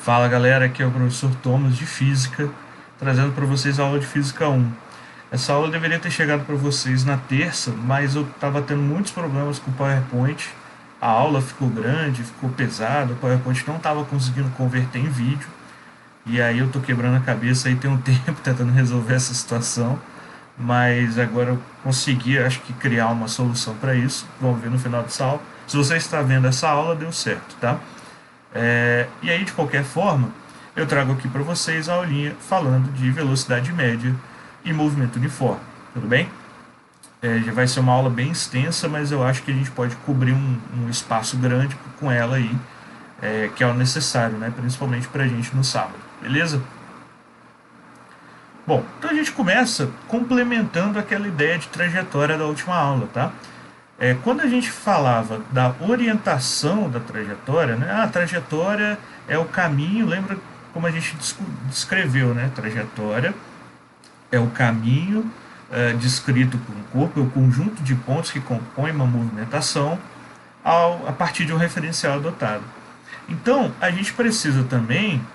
Fala galera, aqui é o professor Thomas de Física, trazendo para vocês a aula de Física 1. Essa aula deveria ter chegado para vocês na terça, mas eu estava tendo muitos problemas com o PowerPoint. A aula ficou grande, ficou pesada, o PowerPoint não estava conseguindo converter em vídeo. E aí eu estou quebrando a cabeça aí tem um tempo tentando resolver essa situação. Mas agora eu consegui, acho que, criar uma solução para isso. Vamos ver no final dessa aula. Se você está vendo essa aula, deu certo, tá? E aí, de qualquer forma, eu trago aqui para vocês a aulinha falando de velocidade média e movimento uniforme, tudo bem? Já vai ser uma aula bem extensa, mas eu acho que a gente pode cobrir um espaço grande com ela aí, que é o necessário, né? Principalmente para a gente no sábado, beleza? Bom, então a gente começa complementando aquela ideia de trajetória da última aula, tá? Quando a gente falava da orientação da trajetória, né? A trajetória é o caminho, lembra como a gente descreveu, né? Trajetória é o caminho descrito por um corpo, é o conjunto de pontos que compõe uma movimentação a partir de um referencial adotado. Então, a gente precisa também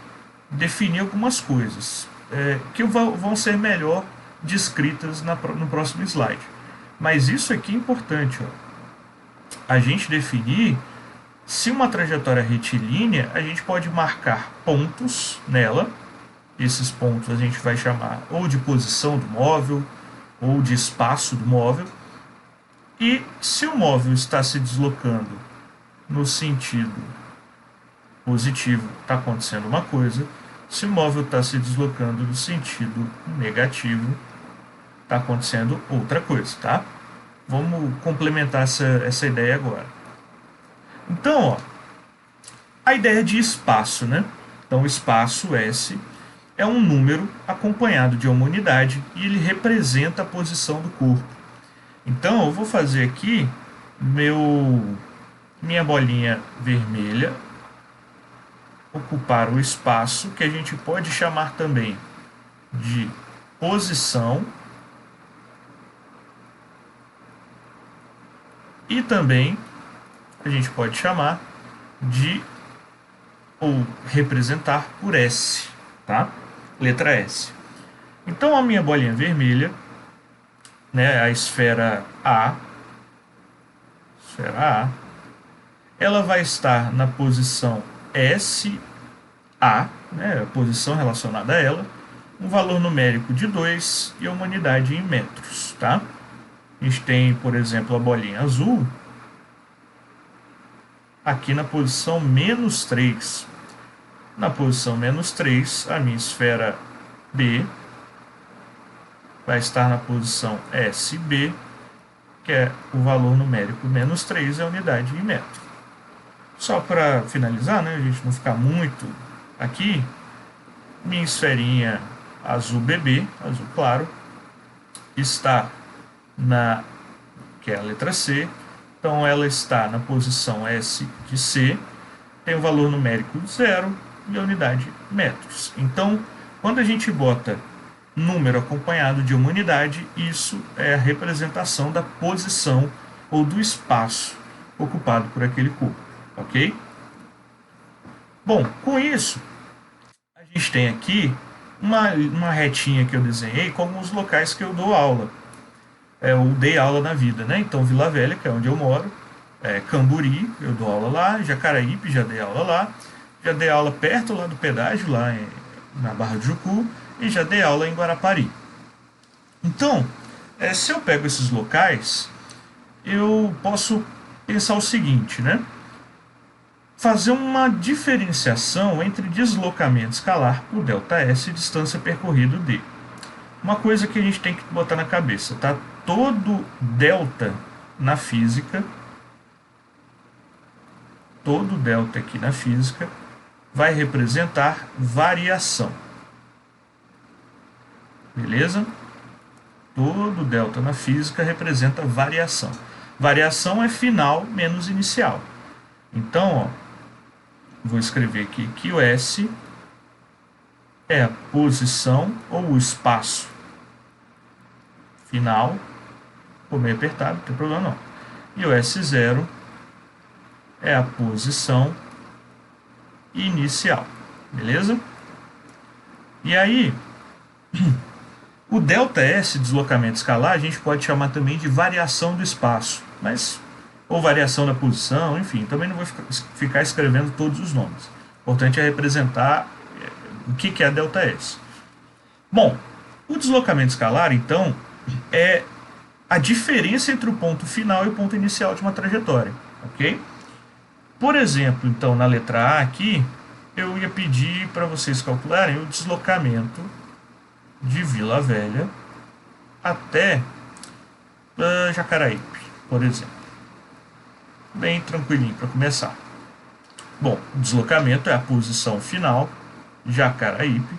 definir algumas coisas que vão ser melhor descritas no próximo slide. Mas isso aqui é importante, ó. A gente definir se uma trajetória é retilínea, a gente pode marcar pontos nela. Esses pontos a gente vai chamar ou de posição do móvel ou de espaço do móvel. E se o móvel está se deslocando no sentido positivo, está acontecendo uma coisa. Se o móvel está se deslocando no sentido negativo, está acontecendo outra coisa, tá? Vamos complementar essa ideia agora. Então, ó, a ideia de espaço, né? Então, o espaço S é um número acompanhado de uma unidade e ele representa a posição do corpo. Então, eu vou fazer aqui minha bolinha vermelha ocupar o espaço que a gente pode chamar também de posição e também a gente pode chamar de ou representar por S, tá? Letra S. Então a minha bolinha vermelha, né, a esfera A, ela vai estar na posição SA, né, a posição relacionada a ela, um valor numérico de 2 e uma unidade em metros, tá? A gente tem, por exemplo, a bolinha azul aqui na posição menos 3. Na posição menos 3, a minha esfera B vai estar na posição SB, que é o valor numérico menos 3 é a unidade em metro. Só para finalizar, né, a gente não ficar muito aqui, minha esferinha azul bebê, azul claro, está que é a letra C, então ela está na posição S de C, tem o valor numérico de 0 e a unidade metros. Então, quando a gente bota número acompanhado de uma unidade, isso é a representação da posição ou do espaço ocupado por aquele corpo, ok? Bom, com isso, a gente tem aqui uma retinha que eu desenhei como os locais que eu dou aula. Eu dei aula na vida, né? Então, Vila Velha, que é onde eu moro, Camburi, eu dou aula lá, Jacaraípe, já dei aula lá, já dei aula perto lá do pedágio, lá na Barra do Jucu, e já dei aula em Guarapari. Então, se eu pego esses locais, eu posso pensar o seguinte, né? Fazer uma diferenciação entre deslocamento escalar por ΔS e distância percorrida D. Uma coisa que a gente tem que botar na cabeça, tá? Todo delta na física, todo delta aqui na física vai representar variação. Beleza? Todo delta na física representa variação. Variação é final menos inicial. Então, ó, vou escrever aqui que o S é a posição ou o espaço final, ficou meio apertado, não tem problema não. E o S0 é a posição inicial. beleza? E aí, o ΔS, deslocamento escalar, a gente pode chamar também de variação do espaço, mas ou variação da posição, enfim, também não vou ficar escrevendo todos os nomes. O importante é representar o que é ΔS. Bom, o deslocamento escalar, então, é a diferença entre o ponto final e o ponto inicial de uma trajetória, ok? Por exemplo, então, na letra A aqui, eu ia pedir para vocês calcularem o deslocamento de Vila Velha até Jacaraípe, por exemplo. Bem tranquilinho para começar. Bom, o deslocamento é a posição final, Jacaraípe,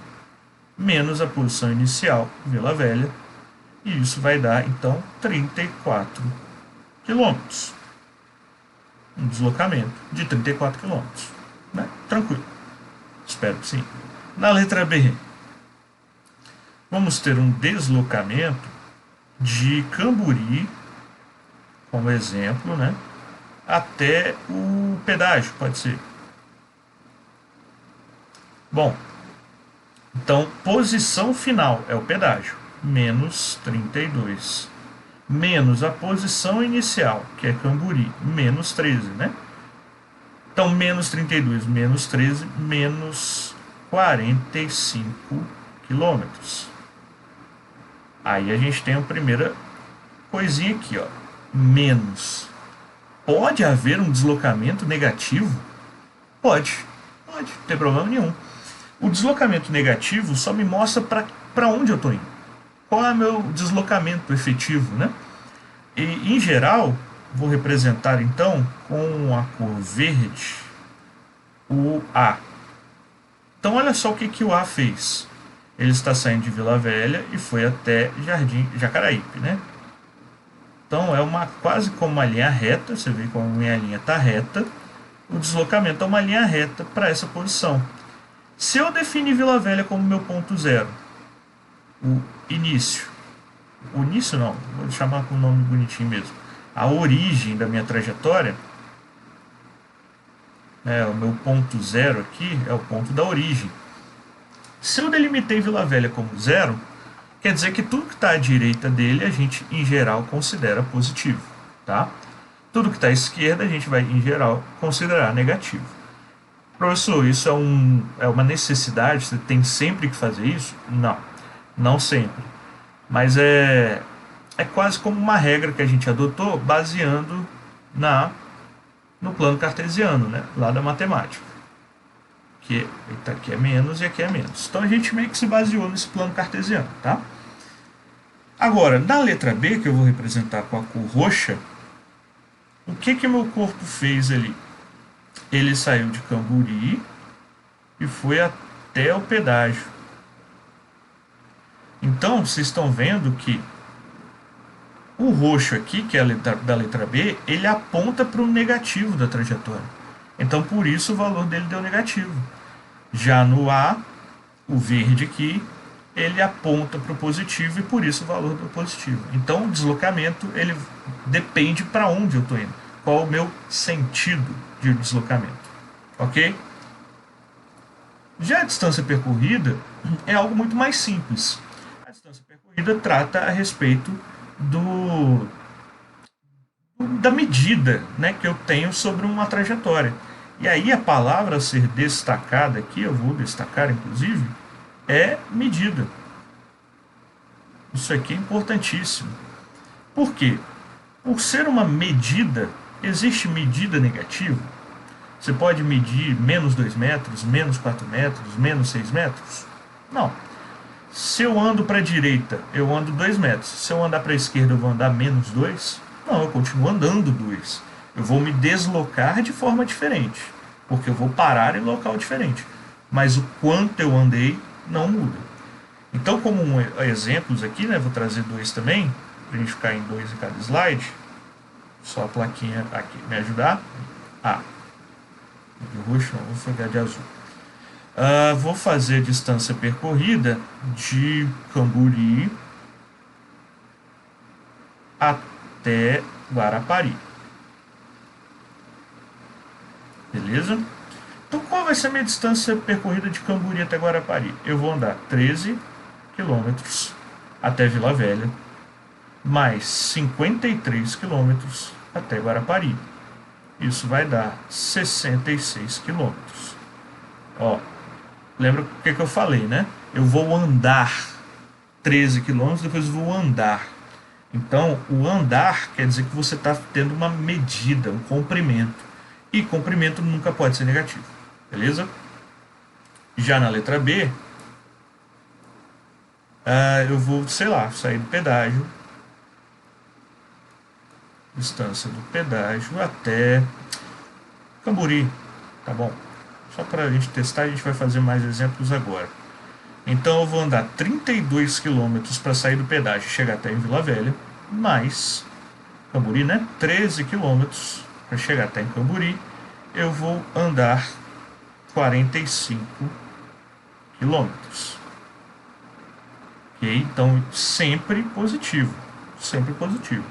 menos a posição inicial, Vila Velha, e isso vai dar, então, 34 quilômetros. Um deslocamento de 34 quilômetros. Né? Tranquilo. Espero que sim. Na letra B, vamos ter um deslocamento de Camburi, como exemplo, né? Até o pedágio, pode ser. Bom, então, posição final é o pedágio, menos 32. Menos a posição inicial, que é Camburi, menos 13, né? Então, menos 32, menos 13, menos 45 quilômetros. Aí a gente tem a primeira coisinha aqui, ó, menos. Pode haver um deslocamento negativo? Pode, não tem problema nenhum. O deslocamento negativo só me mostra para onde eu estou indo. Qual é o meu deslocamento efetivo, né? E, em geral, vou representar então com a cor verde o A. Então, olha só o que o A fez. Ele está saindo de Vila Velha e foi até Jacaraípe, né? Então, é quase como uma linha reta. Você vê como a minha linha está reta. O deslocamento é uma linha reta para essa posição. Se eu definir Vila Velha como meu ponto zero, o início não, vou chamar com um nome bonitinho mesmo, a origem da minha trajetória, o meu ponto zero aqui é o ponto da origem. Se eu delimitei Vila Velha como zero, quer dizer que tudo que está à direita dele a gente, em geral, considera positivo, tá? Tudo que está à esquerda a gente vai, em geral, considerar negativo. Professor, isso é uma necessidade? Você tem sempre que fazer isso? Não, não sempre. Mas é quase como uma regra que a gente adotou baseando no plano cartesiano, né? Lá da matemática. Que aqui é menos e aqui é menos. Então a gente meio que se baseou nesse plano cartesiano, tá? Agora, na letra B, que eu vou representar com a cor roxa, o que meu corpo fez ali? Ele saiu de Camburi e foi até o pedágio. Então, vocês estão vendo que o roxo aqui, que é da letra B, ele aponta para o negativo da trajetória. Então, por isso, o valor dele deu negativo. Já no A, o verde aqui, ele aponta para o positivo e por isso o valor deu positivo. Então, o deslocamento, ele depende para onde eu estou indo. Qual o meu sentido de deslocamento. Ok? Já a distância percorrida é algo muito mais simples. A distância percorrida trata a respeito da medida, né, que eu tenho sobre uma trajetória. E aí a palavra a ser destacada aqui, eu vou destacar inclusive, é medida. Isso aqui é importantíssimo. Por quê? Por ser uma medida, existe medida negativa? Você pode medir menos 2 metros, menos 4 metros, menos 6 metros? Não. Se eu ando para a direita, eu ando 2 metros. Se eu andar para a esquerda, eu vou andar menos 2? Não, eu continuo andando 2. Eu vou me deslocar de forma diferente, porque eu vou parar em local diferente. Mas o quanto eu andei não muda. Então, como exemplos aqui, né, vou trazer 2 também, para a gente ficar em 2 em cada slide. Só a plaquinha aqui me ajudar. De roxo não, vou pegar de azul. Vou fazer a distância percorrida de Camburi até Guarapari. Beleza? Então, qual vai ser a minha distância percorrida de Camburi até Guarapari? Eu vou andar 13 quilômetros até Vila Velha, mais 53 quilômetros até Guarapari. Isso vai dar 66 quilômetros. Ó, lembra o que eu falei, né? Eu vou andar 13 quilômetros, depois eu vou andar. Então, o andar quer dizer que você está tendo uma medida, um comprimento. E comprimento nunca pode ser negativo, beleza? Já na letra B, eu vou, sei lá, sair do pedágio. Distância do pedágio até Camburi, tá bom? Só para a gente testar, a gente vai fazer mais exemplos agora. Então eu vou andar 32 km para sair do pedágio e chegar até em Vila Velha, mais Camburi, né? 13 km para chegar até em Camburi. Eu vou andar 45 km. Ok? Então sempre positivo, sempre positivo.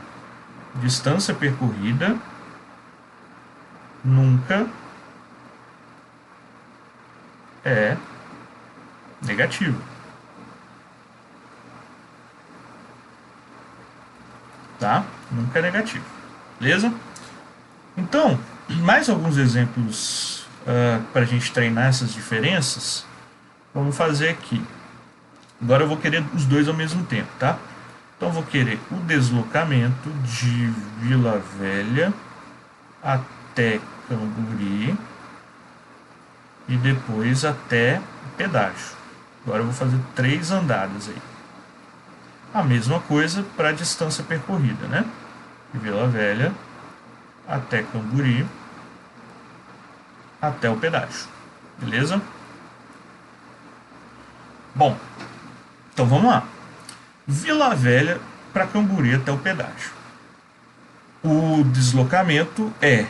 Distância percorrida nunca é negativo. Tá? Nunca é negativo. Beleza? Então, mais alguns exemplos para a gente treinar essas diferenças. Vamos fazer aqui. Agora eu vou querer os dois ao mesmo tempo, tá? Então eu vou querer o deslocamento de Vila Velha até Camburi e depois até o pedágio. Agora eu vou fazer 3 andadas aí. A mesma coisa para a distância percorrida, né? De Vila Velha até Camburi até o pedágio. Beleza? Bom, então vamos lá. Vila Velha para Camburi até o pedágio. O deslocamento é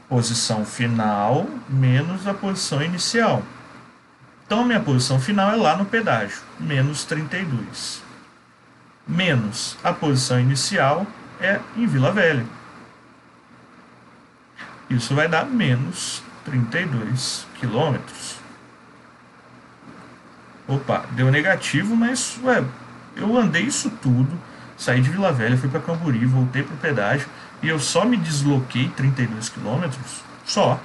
posição final menos a posição inicial. Então, minha posição final é lá no pedágio, menos 32. Menos a posição inicial é em Vila Velha. Isso vai dar menos 32 quilômetros. Opa, deu negativo, mas eu andei isso tudo, saí de Vila Velha, fui para Camburi, voltei para o pedágio e eu só me desloquei 32 quilômetros, só,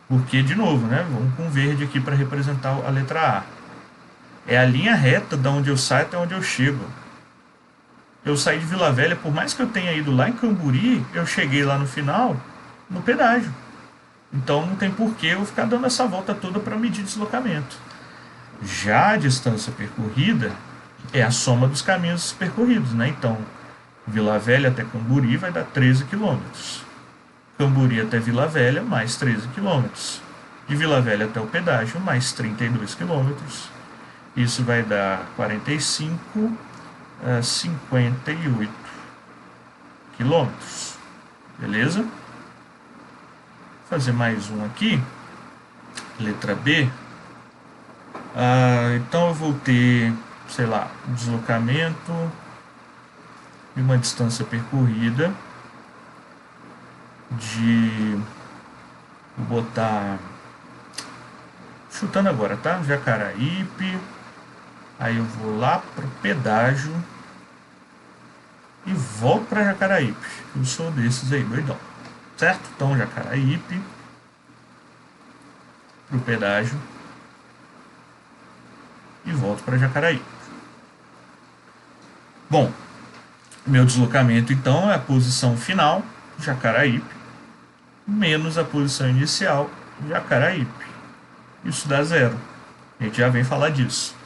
porque, de novo, né, vamos com verde aqui para representar a letra A. É a linha reta da onde eu saio até onde eu chego. Eu saí de Vila Velha, por mais que eu tenha ido lá em Camburi, eu cheguei lá no final, no pedágio. Então não tem porquê eu ficar dando essa volta toda para medir deslocamento. Já a distância percorrida é a soma dos caminhos percorridos, né? Então, Vila Velha até Camburi vai dar 13 km. Camburi até Vila Velha, mais 13 km. De Vila Velha até o pedágio, mais 32 km. Isso vai dar 45 a 58 km. Beleza? Vou fazer mais um aqui. Letra B. Então eu vou ter, sei lá, um deslocamento e uma distância percorrida de, vou botar, chutando agora, tá? Jacaraípe, aí eu vou lá para o pedágio e volto para Jacaraípe. Eu sou desses aí, doidão, certo? Então Jacaraípe para o pedágio e volto para Jacaraípe. Bom, meu deslocamento então é a posição final, Jacaraípe, menos a posição inicial, Jacaraípe. Isso dá 0. A gente já vem falar disso.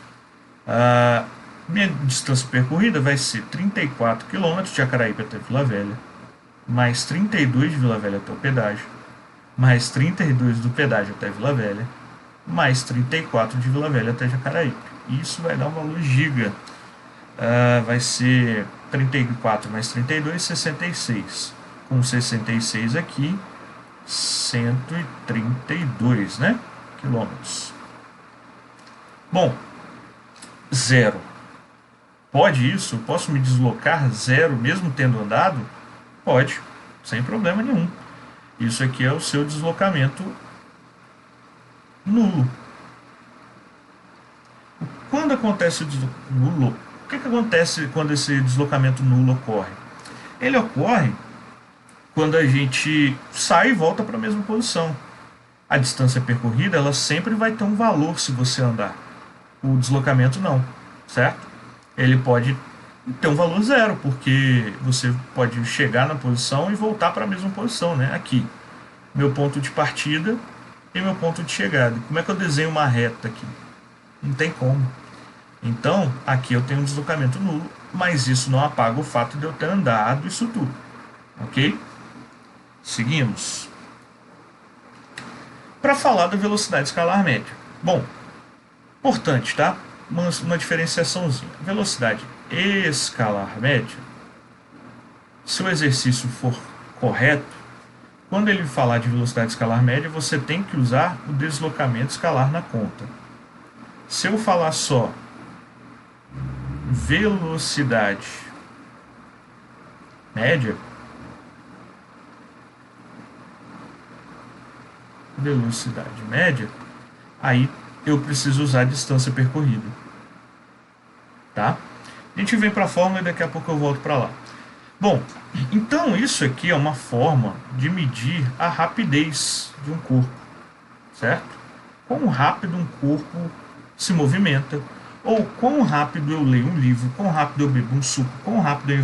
Minha distância percorrida vai ser 34 km de Jacaraípe até Vila Velha, mais 32 de Vila Velha até o pedágio, mais 32 do pedágio até Vila Velha, mais 34 de Vila Velha até Jacaraípe. Isso vai dar um valor giga. Vai ser 34 mais 32, 66. Com 66 aqui, 132, né? Quilômetros. Bom, 0. Pode isso? Posso me deslocar 0 mesmo tendo andado? Pode, sem problema nenhum. Isso aqui é o seu deslocamento nulo. Quando acontece o nulo, o que acontece quando esse deslocamento nulo ocorre? Ele ocorre quando a gente sai e volta para a mesma posição. A distância percorrida ela sempre vai ter um valor se você andar. O deslocamento não, certo? Ele pode ter um valor zero, porque você pode chegar na posição e voltar para a mesma posição, né? Aqui, meu ponto de partida e meu ponto de chegada. Como é que eu desenho uma reta aqui? Não tem como. Então, aqui eu tenho um deslocamento nulo, mas isso não apaga o fato de eu ter andado isso tudo, ok? Seguimos. Para falar da velocidade escalar média. Bom, importante, tá? Uma diferenciaçãozinha. Velocidade escalar média, se o exercício for correto, quando ele falar de velocidade escalar média, você tem que usar o deslocamento escalar na conta. Se eu falar só velocidade média, aí eu preciso usar a distância percorrida, tá? A gente vem para a fórmula e daqui a pouco eu volto para lá. Bom, então isso aqui é uma forma de medir a rapidez de um corpo, certo? Quão rápido um corpo se movimenta, ou quão rápido eu leio um livro, quão rápido eu bebo um suco, quão rápido eu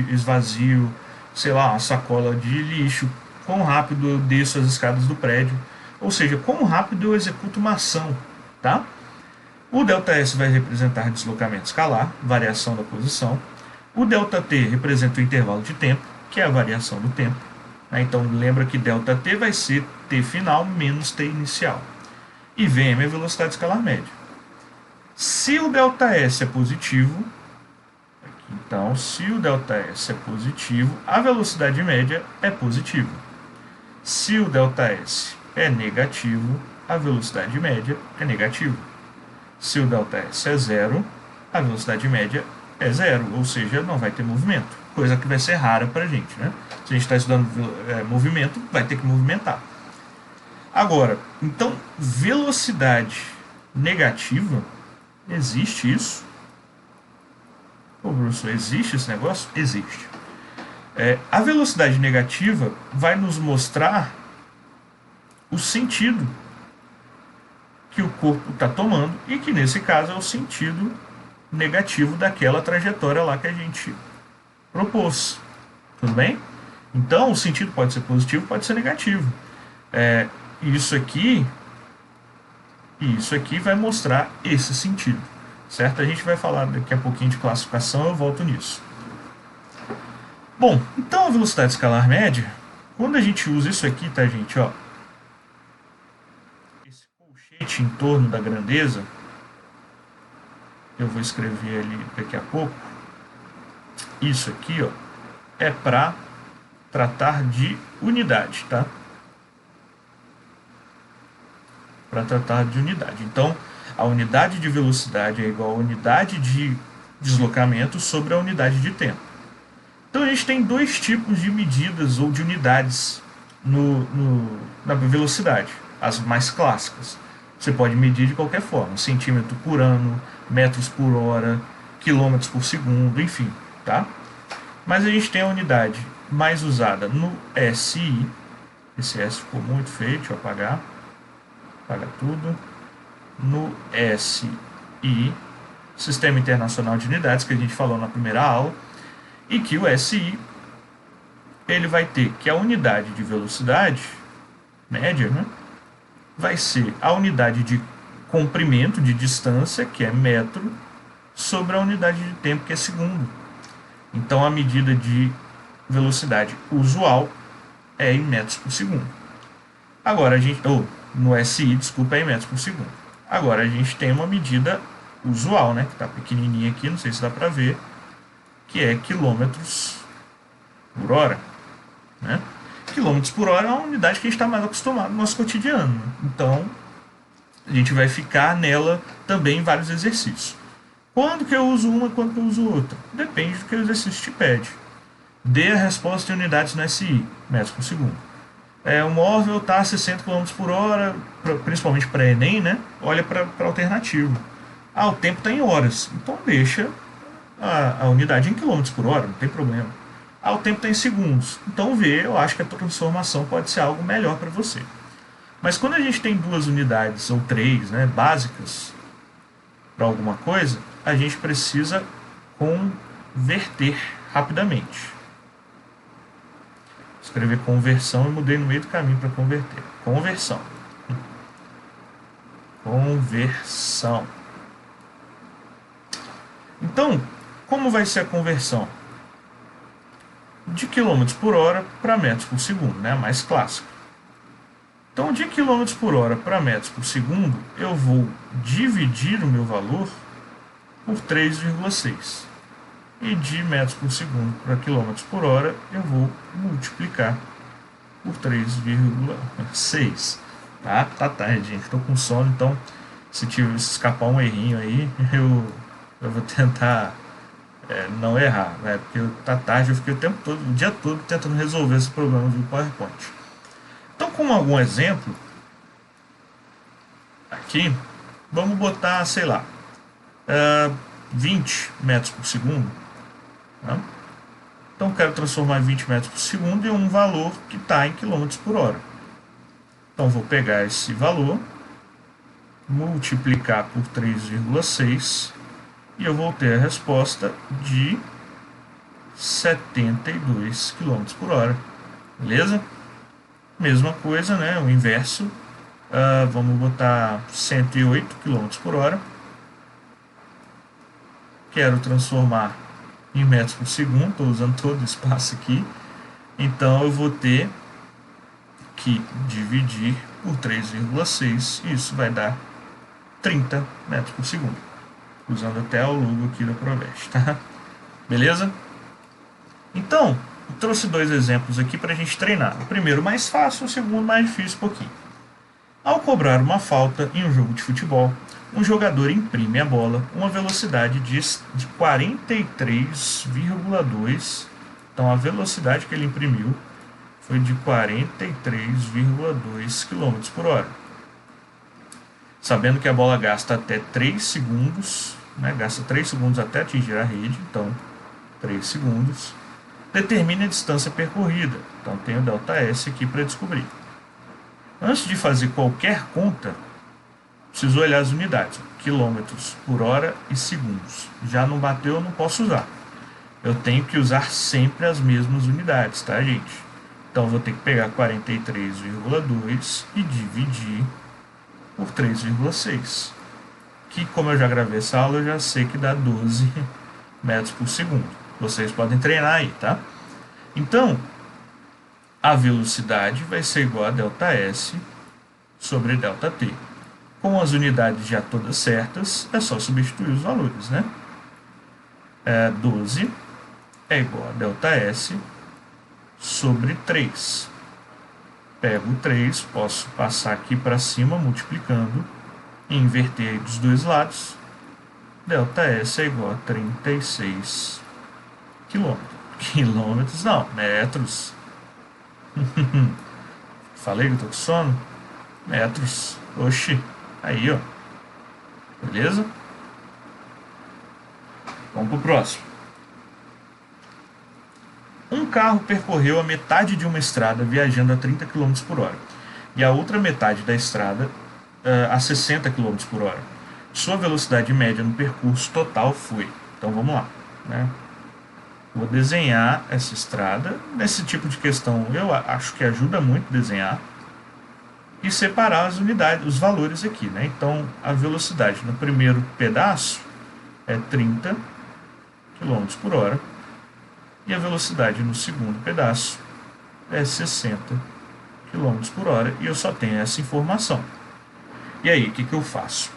esvazio, sei lá, uma sacola de lixo, quão rápido eu desço as escadas do prédio, ou seja, quão rápido eu executo uma ação, tá? O ΔS vai representar deslocamento escalar, variação da posição. O ΔT representa o intervalo de tempo, que é a variação do tempo. Então lembra que ΔT vai ser T final menos T inicial. E Vm é a velocidade escalar média. Se o ΔS é positivo, então se o ΔS é positivo, a velocidade média é positiva. Se o ΔS é negativo, a velocidade média é negativa. Se o ΔS é zero, a velocidade média é zero, ou seja, não vai ter movimento, coisa que vai ser rara para a gente, né? Se a gente está estudando movimento, vai ter que movimentar. Agora, então, velocidade negativa, existe isso? Ô, professor, existe esse negócio? Existe. A velocidade negativa vai nos mostrar o sentido que o corpo está tomando e que nesse caso é o sentido negativo daquela trajetória lá que a gente propôs. Tudo bem? Então o sentido pode ser positivo, pode ser negativo. Isso aqui vai mostrar esse sentido, certo? A gente vai falar daqui a pouquinho de classificação, eu volto nisso. Bom, então a velocidade escalar média, quando a gente usa isso aqui, tá, gente, ó, em torno da grandeza, eu vou escrever ali daqui a pouco, isso aqui, ó, é para tratar de unidade, tá? Para tratar de unidade. Então, a unidade de velocidade é igual a unidade de deslocamento sobre a unidade de tempo. Então, a gente tem dois tipos de medidas ou de unidades na velocidade, as mais clássicas. Você pode medir de qualquer forma, centímetro por ano, metros por hora, quilômetros por segundo, enfim, tá? Mas a gente tem a unidade mais usada no SI, esse S ficou muito feio, deixa eu apagar tudo, no SI, Sistema Internacional de Unidades, que a gente falou na primeira aula, e que o SI, ele vai ter que a unidade de velocidade média, né, vai ser a unidade de comprimento, de distância, que é metro, sobre a unidade de tempo, que é segundo. Então, a medida de velocidade usual é em metros por segundo. Agora, no SI, desculpa, é em metros por segundo. Agora, a gente tem uma medida usual, né, que está pequenininha aqui, não sei se dá para ver, que é quilômetros por hora, né? Quilômetros por hora é uma unidade que a gente está mais acostumado no nosso cotidiano. Então, a gente vai ficar nela também em vários exercícios. Quando que eu uso uma e quando que eu uso outra? Depende do que o exercício te pede. Dê a resposta em unidades no SI, metros por segundo. O móvel está a 60 km por hora, principalmente para Enem, né? Olha para a alternativa. O tempo está em horas, então deixa a unidade em quilômetros por hora, não tem problema. O tempo está em segundos, então vê, eu acho que a transformação pode ser algo melhor para você. Mas quando a gente tem duas unidades ou três, né, básicas para alguma coisa, a gente precisa converter rapidamente. Escrever conversão e mudei no meio do caminho para converter. Conversão. Conversão. Então, como vai ser a conversão? De quilômetros por hora para metros por segundo, né? A mais clássica. Então, de quilômetros por hora para metros por segundo, eu vou dividir o meu valor por 3,6. E de metros por segundo para quilômetros por hora, eu vou multiplicar por 3,6. Tá tarde, gente. Estou com sono, então se escapar um errinho aí, eu vou tentar não errar, né? Porque tá tarde, eu fiquei o dia todo tentando resolver esse problema do PowerPoint. Então, como algum exemplo, aqui, vamos botar, sei lá, 20 metros por segundo. Tá? Então, quero transformar 20 metros por segundo em um valor que está em quilômetros por hora. Então, vou pegar esse valor, multiplicar por 3,6 e eu vou ter a resposta de 72 km por hora. Beleza? Mesma coisa, né? O inverso. Vamos botar 108 km por hora. Quero transformar em metros por segundo. Estou usando todo o espaço aqui. Então eu vou ter que dividir por 3,6 e isso vai dar 30 metros por segundo. Usando até o logo aqui da Provest, tá? Beleza? Então, eu trouxe dois exemplos aqui para a gente treinar. O primeiro mais fácil, o segundo mais difícil um pouquinho. Ao cobrar uma falta em um jogo de futebol, um jogador imprime a bola uma velocidade de 43,2. Então a velocidade que ele imprimiu foi de 43,2 km por hora. Sabendo que a bola gasta até 3 segundos, né, gasta 3 segundos até atingir a rede, então 3 segundos. Determine a distância percorrida, então tem o ΔS aqui para descobrir. Antes de fazer qualquer conta, preciso olhar as unidades, quilômetros por hora e segundos. Já não bateu, eu não posso usar. Eu tenho que usar sempre as mesmas unidades, tá, gente? Então, vou ter que pegar 43,2 e dividir por 3,6. Que, como eu já gravei essa aula, eu já sei que dá 12 metros por segundo. Vocês podem treinar aí, tá? Então, a velocidade vai ser igual a ΔS sobre ΔT. Com as unidades já todas certas, é só substituir os valores, né? 12 é igual a ΔS sobre 3. Pego 3, posso passar aqui para cima multiplicando e inverter dos dois lados. ΔS é igual a 36 quilômetros, não, metros. Falei que eu tô com sono? Metros. Oxi. Aí, ó. Beleza? Vamos pro próximo. Um carro percorreu a metade de uma estrada viajando a 30 km por hora e a outra metade da estrada a 60 km por hora. Sua velocidade média no percurso total foi. Então vamos lá, né? Vou desenhar essa estrada. Nesse tipo de questão eu acho que ajuda muito desenhar e separar as unidades, os valores aqui, né? Então a velocidade no primeiro pedaço é 30 km por hora e a velocidade no segundo pedaço é 60 km por hora e eu só tenho essa informação. E aí, o que eu faço?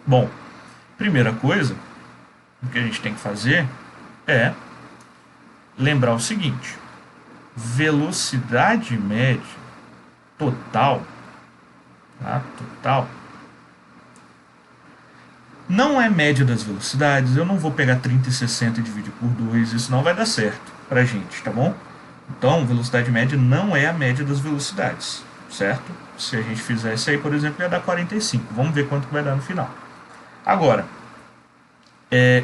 Bom, primeira coisa que a gente tem que fazer é lembrar o seguinte: velocidade média total, tá? Total, não é média das velocidades. Eu não vou pegar 30 e 60 e dividir por 2, isso não vai dar certo pra gente, tá bom? Então, velocidade média não é a média das velocidades, certo? Se a gente fizesse aí, por exemplo, ia dar 45. Vamos ver quanto que vai dar no final. Agora,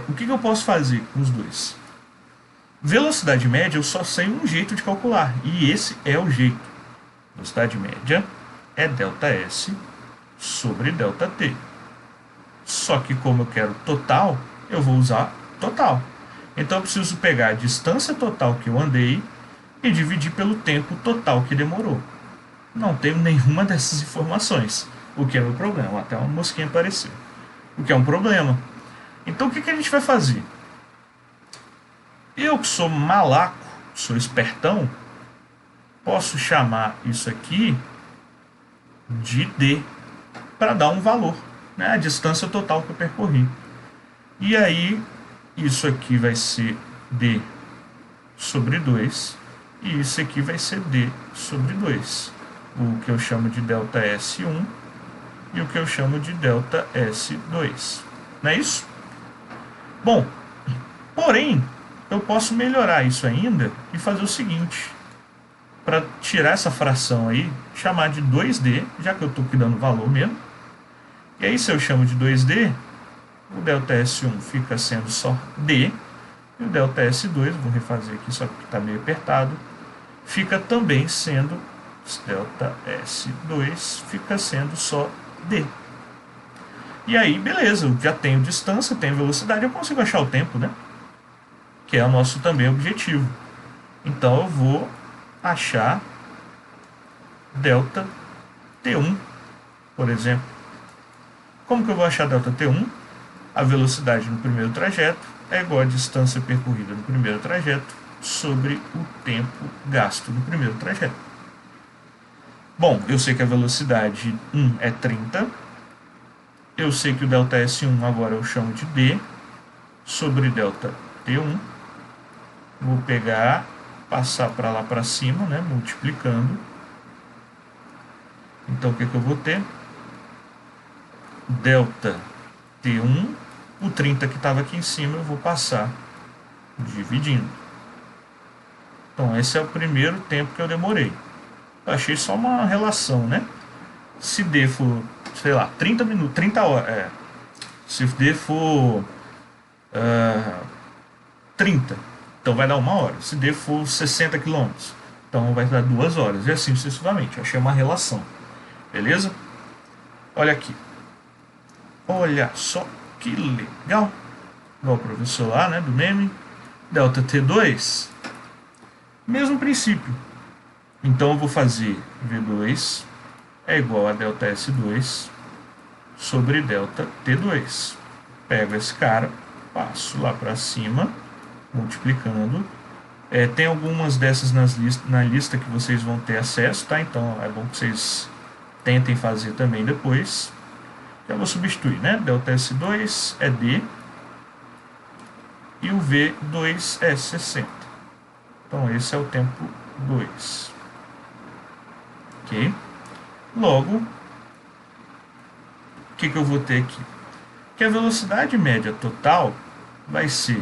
o que eu posso fazer com os dois? Velocidade média eu só sei um jeito de calcular, e esse é o jeito. Velocidade média é ΔS sobre ΔT. Só que como eu quero total, eu vou usar total. Então eu preciso pegar a distância total que eu andei e dividir pelo tempo total que demorou. Não tenho nenhuma dessas informações, o que é o meu problema. Até uma mosquinha apareceu, o que é um problema. Então o que a gente vai fazer? Eu que sou malaco, sou espertão, posso chamar isso aqui de D, para dar um valor, né? A distância total que eu percorri. E aí, isso aqui vai ser D sobre 2, e isso aqui vai ser D sobre 2. O que eu chamo de ΔS1 e o que eu chamo de ΔS2. Não é isso? Bom, porém, eu posso melhorar isso ainda e fazer o seguinte. Para tirar essa fração aí, chamar de 2D, já que eu estou aqui dando valor mesmo. E aí, se eu chamo de 2D, o ΔS1 fica sendo só D, e o ΔS2, vou refazer aqui só porque está meio apertado, fica também sendo, ΔS2 fica sendo só D. E aí, beleza, eu já tenho distância, tenho velocidade, eu consigo achar o tempo, né? Que é o nosso também objetivo. Então eu vou achar ΔT1, por exemplo. Como que eu vou achar ΔT1? A velocidade no primeiro trajeto é igual à distância percorrida no primeiro trajeto sobre o tempo gasto no primeiro trajeto. Bom, eu sei que a velocidade 1 é 30. Eu sei que o ΔS1 agora eu chamo de D sobre ΔT1. Vou pegar, passar para lá para cima, né, multiplicando. Então, o que eu vou ter? ΔT1, o 30 que estava aqui em cima, eu vou passar dividindo. Então, esse é o primeiro tempo que eu demorei. Eu achei só uma relação, né? Se D for, sei lá, 30 minutos, 30 horas, se D for 30, então vai dar 1 hora. Se D for 60 km, então vai dar 2 horas. E assim sucessivamente. Eu achei uma relação. Beleza? Olha aqui. Olha só que legal. Igual o professor lá, né, do meme. ΔT2. Mesmo princípio. Então eu vou fazer V2 é igual a ΔS2 sobre ΔT2. Pego esse cara, passo lá para cima, multiplicando. Tem algumas dessas na lista que vocês vão ter acesso, tá? Então é bom que vocês tentem fazer também depois. Já vou substituir, né? ΔS2 é D e o V2 é 60. Então esse é o tempo 2. Ok? Logo, o que eu vou ter aqui? Que a velocidade média total vai ser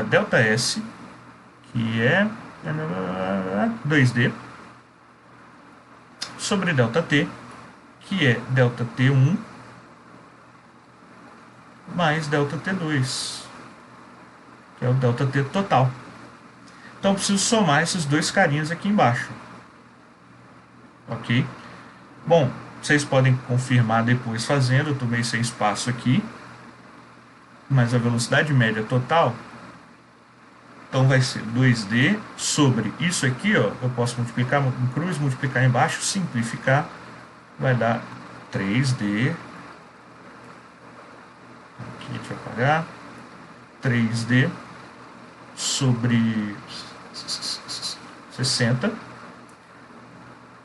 ΔS, que é 2D, sobre ΔT, que é ΔT1, mais ΔT2, que é o ΔT total. Então eu preciso somar esses dois carinhas aqui embaixo. Ok? Bom, vocês podem confirmar depois fazendo, eu tomei sem espaço aqui, mas a velocidade média total, então vai ser 2D sobre isso aqui, ó, eu posso multiplicar, cruz, multiplicar embaixo, simplificar, vai dar 3D, aqui deixa eu apagar, 3D sobre 60,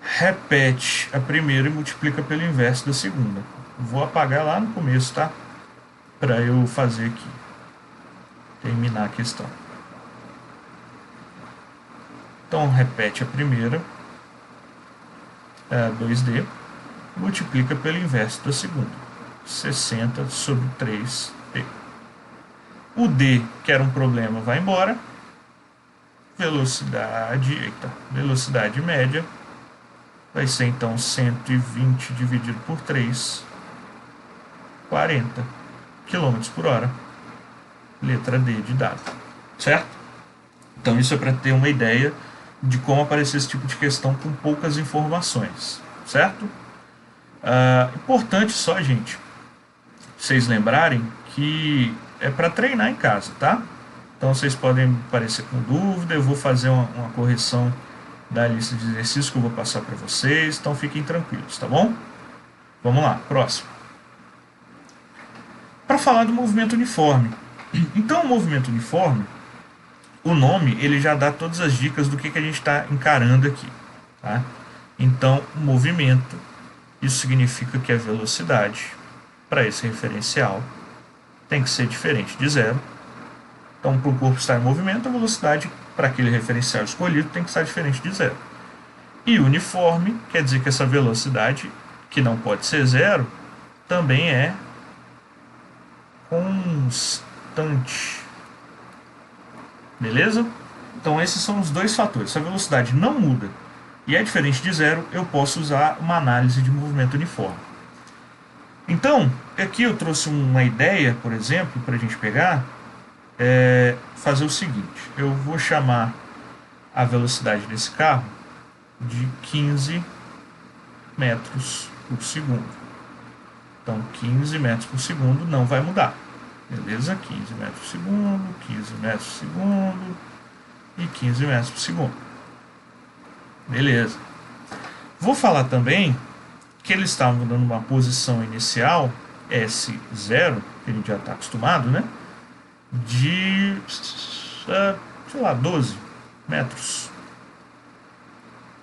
repete a primeira e multiplica pelo inverso da segunda. Vou apagar lá no começo, tá? Para eu fazer aqui, terminar a questão. Então repete a primeira, 2D, multiplica pelo inverso da segunda, 60 sobre 3D. O D, que era um problema, vai embora. velocidade média vai ser então 120 dividido por 3, 40 km por hora. Letra D de dado, certo? Então isso é para ter uma ideia de como aparecer esse tipo de questão com poucas informações, certo? Importante só, gente, vocês lembrarem que é para treinar em casa, tá? Então vocês podem parecer com dúvida, eu vou fazer uma correção da lista de exercícios que eu vou passar para vocês, então fiquem tranquilos, tá bom? Vamos lá, próximo. Para falar do movimento uniforme. Então o movimento uniforme, o nome, ele já dá todas as dicas do que a gente está encarando aqui, tá? Então, movimento, isso significa que a velocidade para esse referencial tem que ser diferente de zero. Então, para o corpo estar em movimento, a velocidade para aquele referencial escolhido tem que estar diferente de zero. E uniforme quer dizer que essa velocidade, que não pode ser zero, também é constante. Beleza? Então esses são os dois fatores. Se a velocidade não muda e é diferente de zero, eu posso usar uma análise de movimento uniforme. Então, aqui eu trouxe uma ideia, por exemplo, para a gente pegar, fazer o seguinte. Eu vou chamar a velocidade desse carro de 15 metros por segundo. Então, 15 metros por segundo não vai mudar. Beleza? 15 metros por segundo, 15 metros por segundo e 15 metros por segundo. Beleza. Vou falar também que eles estavam dando uma posição inicial, S0, que a gente já está acostumado, né? De, sei lá, 12 metros.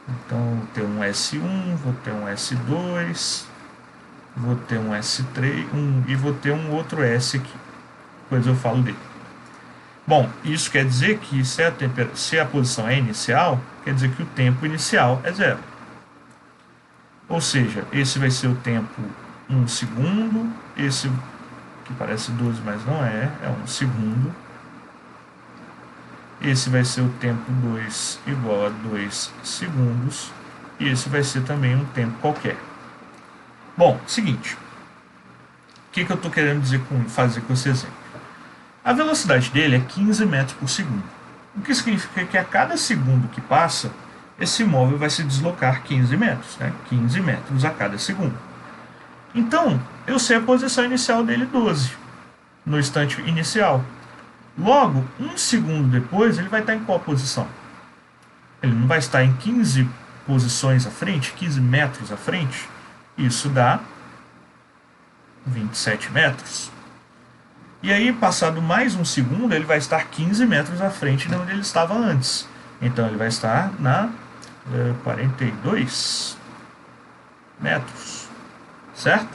Então, vou ter um S1, vou ter um S2, vou ter um S3 e vou ter um outro S aqui. Depois eu falo dele. Bom, isso quer dizer que se a posição é inicial, quer dizer que o tempo inicial é zero. Ou seja, esse vai ser o tempo 1 segundo, esse que parece 12, mas não é 1 segundo. Esse vai ser o tempo 2 igual a 2 segundos, e esse vai ser também um tempo qualquer. Bom, seguinte, o que eu estou querendo fazer com esse exemplo? A velocidade dele é 15 metros por segundo, o que significa que a cada segundo que passa, esse móvel vai se deslocar 15 metros, né? 15 metros a cada segundo. Então, eu sei a posição inicial dele, 12, no instante inicial. Logo, 1 segundo depois, ele vai estar em qual posição? Ele não vai estar em 15 posições à frente, 15 metros à frente? Isso dá 27 metros. E aí, passado mais 1 segundo, ele vai estar 15 metros à frente de onde ele estava antes. Então, ele vai estar na 42 metros. Certo?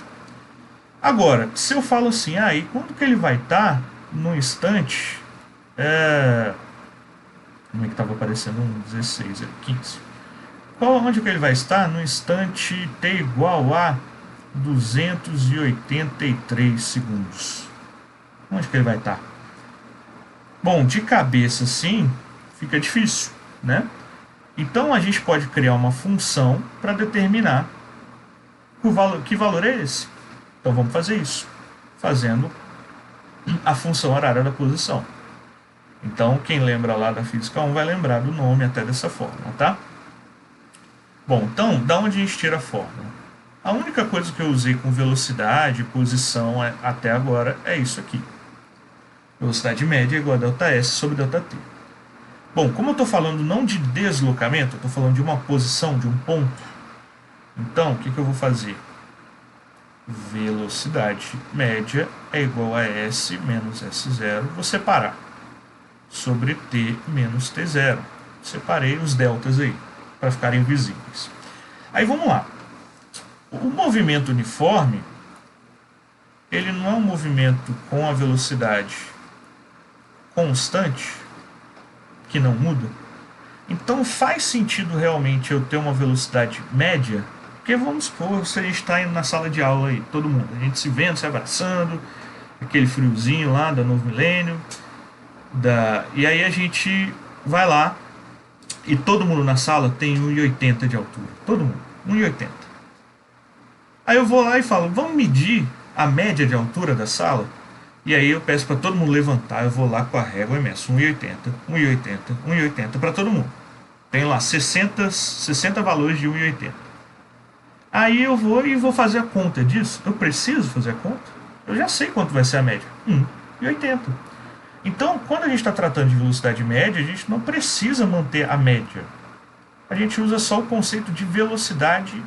Agora, se eu falo assim, e quando que ele vai estar no instante... como é que estava aparecendo um 16, 15? Onde que ele vai estar no instante t igual a 283 segundos? Onde que ele vai estar? Bom, de cabeça sim, fica difícil, né? Então a gente pode criar uma função para determinar que valor é esse. Então vamos fazer isso, fazendo a função horária da posição. Então quem lembra lá da física 1 vai lembrar do nome até dessa fórmula, tá? Bom, então, da onde a gente tira a fórmula? A única coisa que eu usei com velocidade e posição até agora é isso aqui. Velocidade média é igual a ΔS sobre ΔT. Bom, como eu estou falando não de deslocamento, eu estou falando de uma posição, de um ponto. Então, o que eu vou fazer? Velocidade média é igual a S menos S0. Vou separar. Sobre T menos T0. Separei os deltas aí, para ficarem visíveis. Aí vamos lá. O movimento uniforme, ele não é um movimento com a velocidade constante, que não muda. Então faz sentido realmente eu ter uma velocidade média, porque vamos supor, se a gente está indo na sala de aula aí, todo mundo, a gente se vendo, se abraçando, aquele friozinho lá da Novo Milênio, e aí a gente vai lá e todo mundo na sala tem 1,80 de altura. Todo mundo, 1,80. Aí eu vou lá e falo, vamos medir a média de altura da sala? E aí eu peço para todo mundo levantar, eu vou lá com a régua e meço 1,80, 1,80, 1,80 para todo mundo. Tem lá 60 valores de 1,80. Aí eu vou fazer a conta disso. Eu preciso fazer a conta? Eu já sei quanto vai ser a média. 1,80. Então, quando a gente está tratando de velocidade média, a gente não precisa manter a média. A gente usa só o conceito de velocidade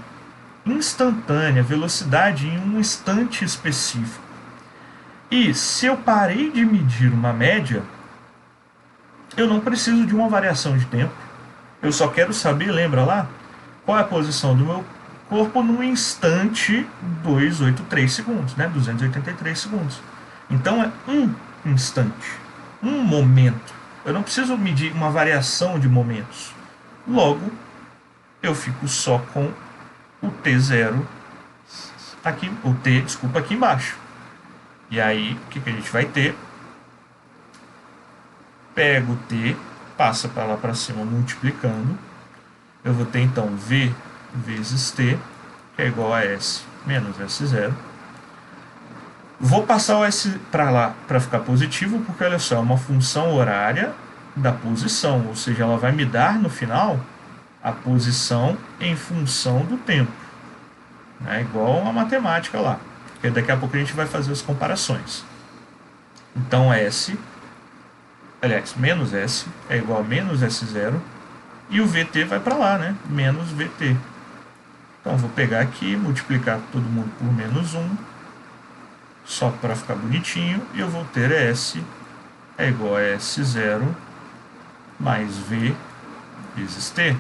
instantânea, velocidade em um instante específico. E se eu parei de medir uma média, eu não preciso de uma variação de tempo. Eu só quero saber, lembra lá, qual é a posição do meu corpo no instante 283 segundos, né? 283 segundos. Então é um instante, um momento. Eu não preciso medir uma variação de momentos. Logo, eu fico só com o T0 aqui, o T, desculpa, aqui embaixo. E aí, o que a gente vai ter? Pego o T, passa para lá para cima multiplicando. Eu vou ter então V vezes T, que é igual a S menos S0. Vou passar o S para lá para ficar positivo, porque olha só, é uma função horária da posição, ou seja, ela vai me dar no final a posição em função do tempo. É igual a matemática lá, porque daqui a pouco a gente vai fazer as comparações. Então S, aliás, menos S é igual a menos S0, e o VT vai para lá, né? Menos VT. Então vou pegar aqui, multiplicar todo mundo por menos 1, só para ficar bonitinho, e eu vou ter S é igual a S0 mais V vezes T.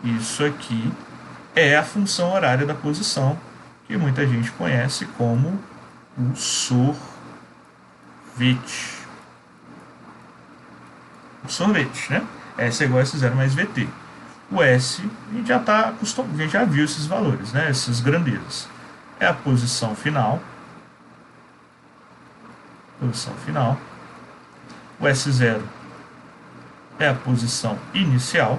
Isso aqui é a função horária da posição, que muita gente conhece como o sorvete. O sorvete, né? S é igual a S0 mais VT. O S, a gente já está acostumado, a gente já viu esses valores, né? Essas grandezas. É a posição final. Posição final. O S0 é a posição inicial.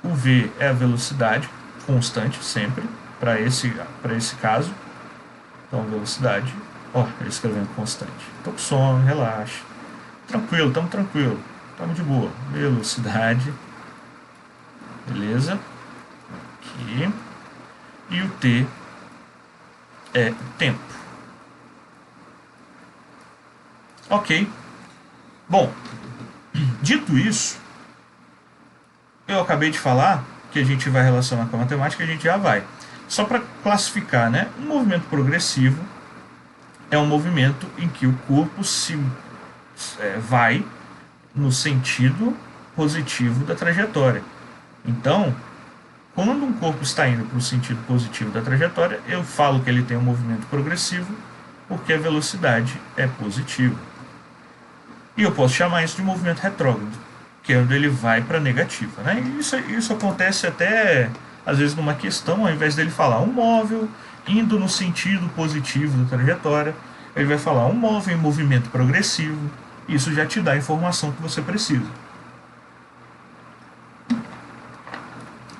O V é a velocidade constante, sempre, para esse caso. Então, velocidade. Ó, ele escrevendo constante. Tô com sono, relaxa. Tranquilo, estamos tranquilo. Estamos de boa. Velocidade. Beleza. Aqui. E o T é tempo. Ok. Bom, dito isso, eu acabei de falar que a gente vai relacionar com a matemática, a gente já vai. Só para classificar, né? Um movimento progressivo é um movimento em que o corpo vai no sentido positivo da trajetória. Então, quando um corpo está indo para o sentido positivo da trajetória, eu falo que ele tem um movimento progressivo porque a velocidade é positiva. E eu posso chamar isso de movimento retrógrado, que é onde ele vai para a negativa, né? Isso acontece até, às vezes, numa questão, ao invés dele falar um móvel indo no sentido positivo da trajetória, ele vai falar um móvel em movimento progressivo. Isso já te dá a informação que você precisa.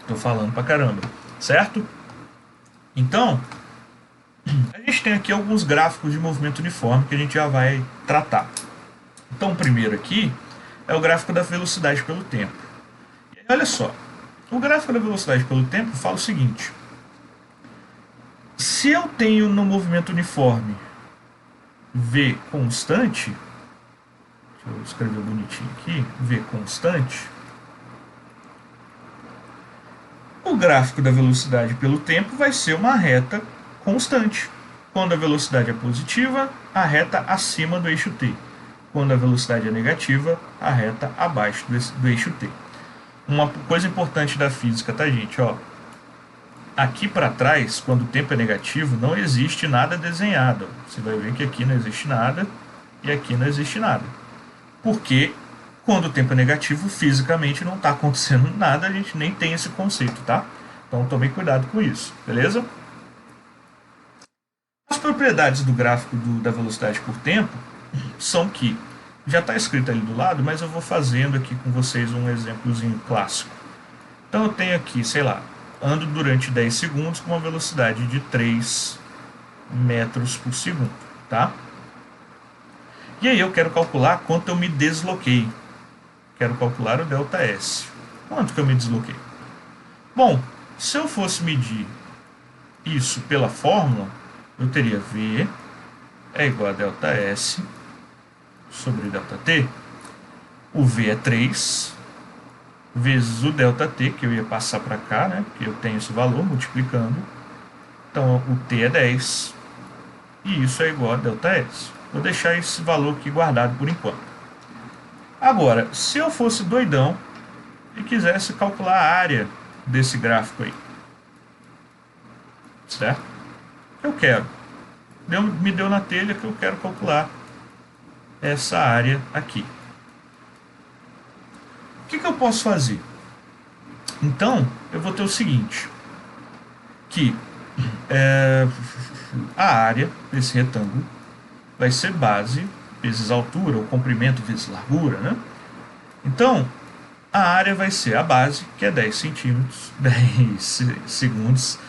Estou falando pra caramba, certo? Então, a gente tem aqui alguns gráficos de movimento uniforme que a gente já vai tratar. Então, o primeiro aqui é o gráfico da velocidade pelo tempo. E olha só, o gráfico da velocidade pelo tempo fala o seguinte: se eu tenho no movimento uniforme V constante, deixa eu escrever bonitinho aqui, V constante, o gráfico da velocidade pelo tempo vai ser uma reta constante. Quando a velocidade é positiva, a reta acima do eixo T. Quando a velocidade é negativa, a reta abaixo do eixo T. Uma coisa importante da física, tá, gente? Ó, aqui para trás, quando o tempo é negativo, não existe nada desenhado. Você vai ver que aqui não existe nada e aqui não existe nada. Porque quando o tempo é negativo, fisicamente não está acontecendo nada, a gente nem tem esse conceito, tá? Então tome cuidado com isso, beleza? As propriedades do gráfico da velocidade por tempo são que Já está escrito ali do lado, mas eu vou fazendo aqui com vocês um exemplozinho clássico. Então eu tenho aqui, sei lá, ando durante 10 segundos com uma velocidade de 3 metros por segundo, tá? E aí eu quero calcular quanto eu me desloquei. Quero calcular o ΔS. Quanto que eu me desloquei? Bom, se eu fosse medir isso pela fórmula, eu teria V é igual a ΔS sobre ΔT. O V é 3 vezes o ΔT, que eu ia passar para cá, né? Porque eu tenho esse valor multiplicando. Então o T é 10 e isso é igual a ΔS. Vou deixar esse valor aqui guardado por enquanto. Agora, se eu fosse doidão e quisesse calcular a área desse gráfico aí, certo? Eu quero. Me deu na telha que eu quero calcular essa área aqui. O que eu posso fazer? Então, eu vou ter o seguinte, que a área desse retângulo vai ser base vezes altura, ou comprimento vezes largura, né? Então, a área vai ser a base, que é 10 centímetros, 10 segundos,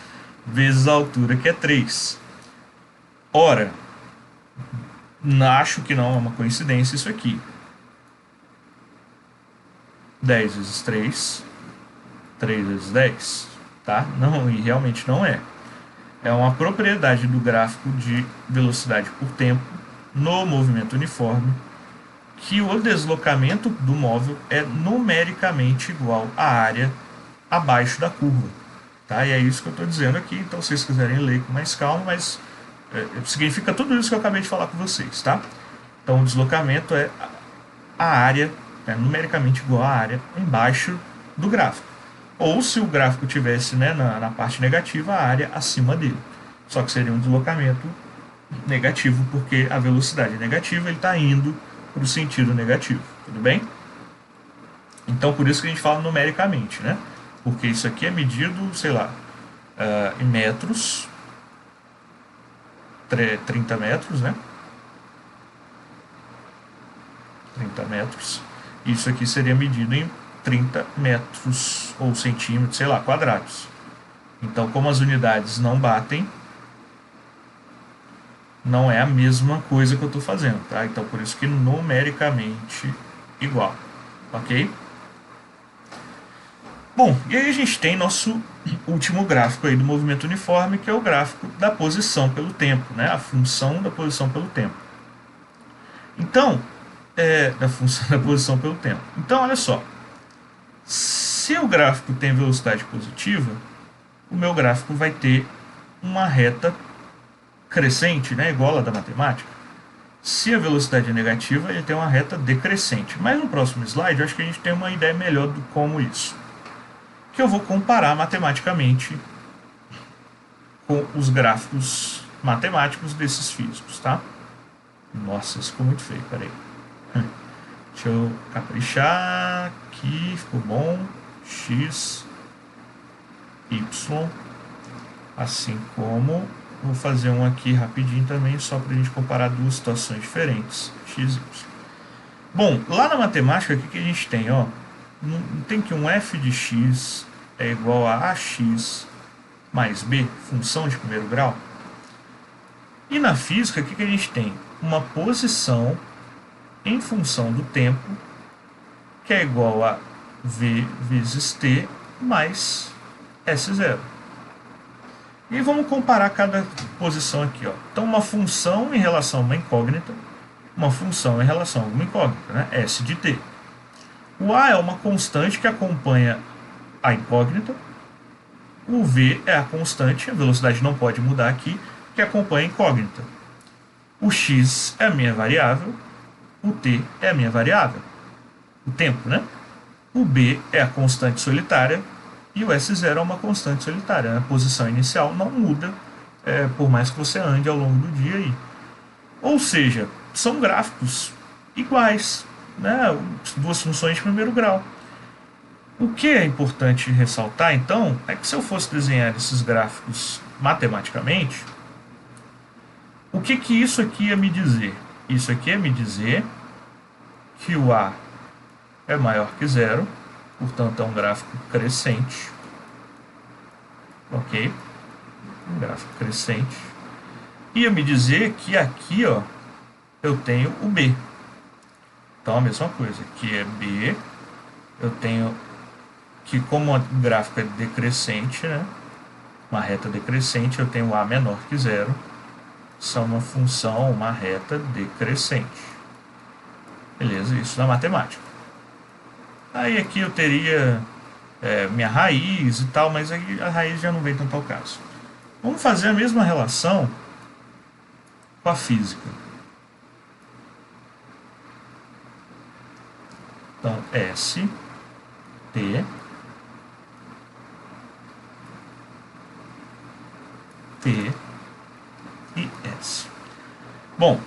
vezes a altura, que é 3. Ora, acho que não é uma coincidência isso aqui. 10 vezes 3, 3 vezes 10, tá? Não, e realmente não é. É uma propriedade do gráfico de velocidade por tempo no movimento uniforme, que o deslocamento do móvel é numericamente igual à área abaixo da curva, tá? E é isso que eu estou dizendo aqui, então se vocês quiserem ler com mais calma, mas significa tudo isso que eu acabei de falar com vocês, tá? Então o deslocamento é a área, é numericamente igual à área embaixo do gráfico. Ou se o gráfico tivesse, né, na parte negativa, a área acima dele. Só que seria um deslocamento negativo, porque a velocidade é negativa, ele está indo para o sentido negativo, tudo bem? Então por isso que a gente fala numericamente, né? Porque isso aqui é medido, sei lá, em metros, 30 metros, né? 30 metros. Isso aqui seria medido em 30 metros ou centímetros, sei lá, quadrados. Então, como as unidades não batem, não é a mesma coisa que eu estou fazendo, tá? Então, por isso que numericamente igual, ok? Bom, e aí a gente tem nosso último gráfico aí do movimento uniforme, que é o gráfico da posição pelo tempo, né? A função da posição pelo tempo. Então, da função da posição pelo tempo. Então, olha só. Se o gráfico tem velocidade positiva, o meu gráfico vai ter uma reta crescente, né, igual a da matemática. Se a velocidade é negativa, ele tem uma reta decrescente. Mas no próximo slide, eu acho que a gente tem uma ideia melhor de como isso. Que eu vou comparar matematicamente com os gráficos matemáticos desses físicos, tá? Nossa, isso ficou muito feio, peraí. Deixa eu caprichar aqui, ficou bom. X, Y, assim como vou fazer um aqui rapidinho também, só para a gente comparar duas situações diferentes, x, y. Bom, lá na matemática, o que a gente tem? Ó, não tem que um f de x é igual a ax mais b, função de primeiro grau? E na física, o que a gente tem? Uma posição em função do tempo, que é igual a v vezes t mais S0. E vamos comparar cada posição aqui, ó. Então, uma função em relação a uma incógnita, uma função em relação a uma incógnita, né? S de t. O a é uma constante que acompanha a incógnita. O v é a constante, a velocidade não pode mudar aqui, que acompanha a incógnita. O x é a minha variável, o t é a minha variável, o tempo, né? O b é a constante solitária e o S0 é uma constante solitária. A posição inicial não muda, por mais que você ande ao longo do dia aí. Ou seja, são gráficos iguais, né? Duas funções de primeiro grau. O que é importante ressaltar, então, é que se eu fosse desenhar esses gráficos matematicamente, o que isso aqui ia me dizer? Isso aqui ia me dizer que o A é maior que zero, portanto é um gráfico crescente, ok? Um gráfico crescente. Ia me dizer que aqui, ó, eu tenho o B. Então a mesma coisa, aqui é B, eu tenho que, como o gráfico é decrescente, né, uma reta decrescente, eu tenho A menor que zero, são uma função, uma reta decrescente. Beleza? Isso na matemática. Aí aqui eu teria minha raiz e tal, mas aí a raiz já não vem tanto ao caso. Vamos fazer a mesma relação com a física. Então, S, T, T e S. Bom,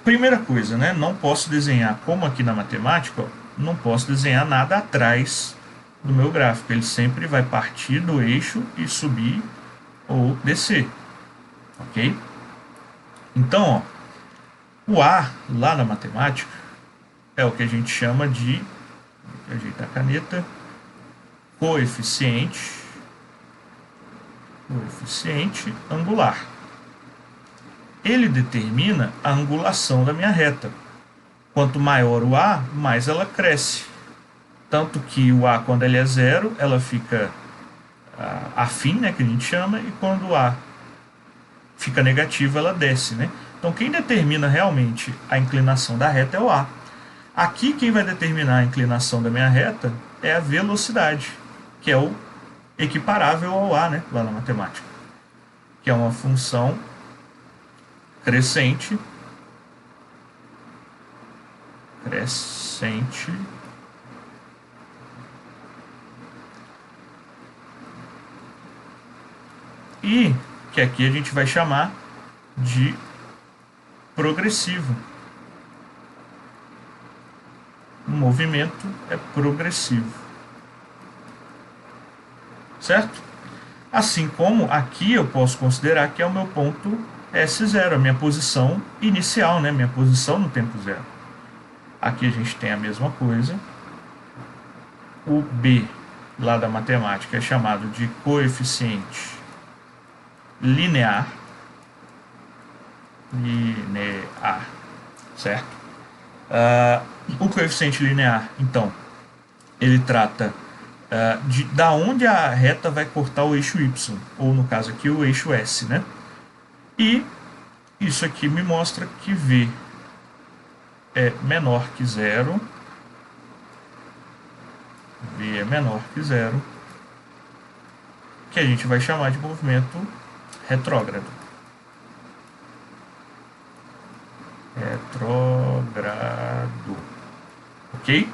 primeira coisa, né? Não posso desenhar, como aqui na matemática, ó, não posso desenhar nada atrás do meu gráfico. Ele sempre vai partir do eixo e subir ou descer, ok? Então, ó, o A lá na matemática é o que a gente chama de, ajeitar a caneta, coeficiente angular. Ele determina a angulação da minha reta. Quanto maior o A, mais ela cresce. Tanto que o A, quando ele é zero, ela fica afim, né, que a gente chama, e quando o A fica negativo, ela desce, né? Então, quem determina realmente a inclinação da reta é o A. Aqui, quem vai determinar a inclinação da minha reta é a velocidade, que é o equiparável ao A, né, lá na matemática, que é uma função crescente, e que aqui a gente vai chamar de progressivo. O movimento é progressivo, certo? Assim como aqui eu posso considerar que é o meu ponto S0, a minha posição inicial, né? Minha posição no tempo zero. Aqui a gente tem a mesma coisa. O B lá da matemática é chamado de coeficiente linear, certo? O coeficiente linear, então, ele trata da onde a reta vai cortar o eixo Y, ou no caso aqui o eixo S, né? E isso aqui me mostra que V é menor que zero, que a gente vai chamar de movimento retrógrado. Ok?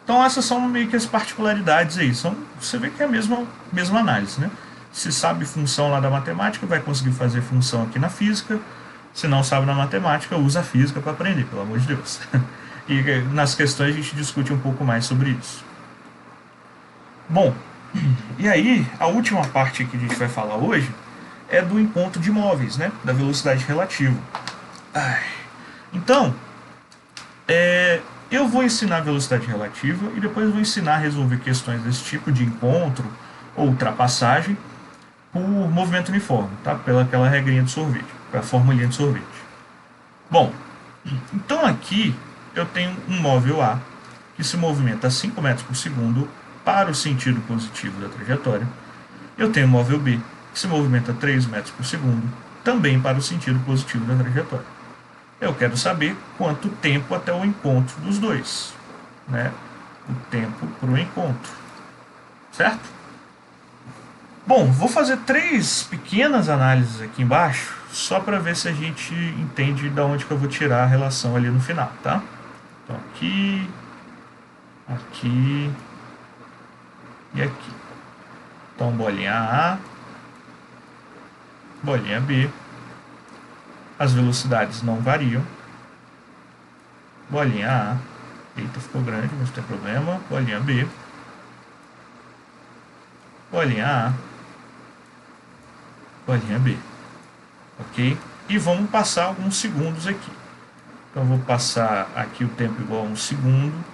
Então essas são meio que as particularidades aí. Você vê que é a mesma análise, né? Se sabe função lá da matemática, vai conseguir fazer função aqui na física. Se não sabe na matemática, usa a física para aprender, pelo amor de Deus. E nas questões a gente discute um pouco mais sobre isso. Bom, e aí a última parte que a gente vai falar hoje é do encontro de móveis, né? Da velocidade relativa. Então, eu vou ensinar velocidade relativa e depois vou ensinar a resolver questões desse tipo de encontro ou ultrapassagem por movimento uniforme, tá? Pela aquela regrinha de sorvete, pela formulinha de sorvete. Bom, então aqui eu tenho um móvel A que se movimenta a 5 metros por segundo para o sentido positivo da trajetória. Eu tenho um móvel B que se movimenta a 3 metros por segundo também para o sentido positivo da trajetória. Eu quero saber quanto tempo até o encontro dos dois, né? O tempo para o encontro, certo? Bom, vou fazer 3 pequenas análises aqui embaixo, só para ver se a gente entende de onde que eu vou tirar a relação ali no final, tá? Então aqui, aqui e aqui. Então bolinha A, bolinha B. As velocidades não variam. Bolinha A. Eita, ficou grande, mas não tem problema. Bolinha B. Bolinha A. Bolinha B. Ok? E vamos passar alguns segundos aqui. Então, eu vou passar aqui o tempo igual a 1 segundo,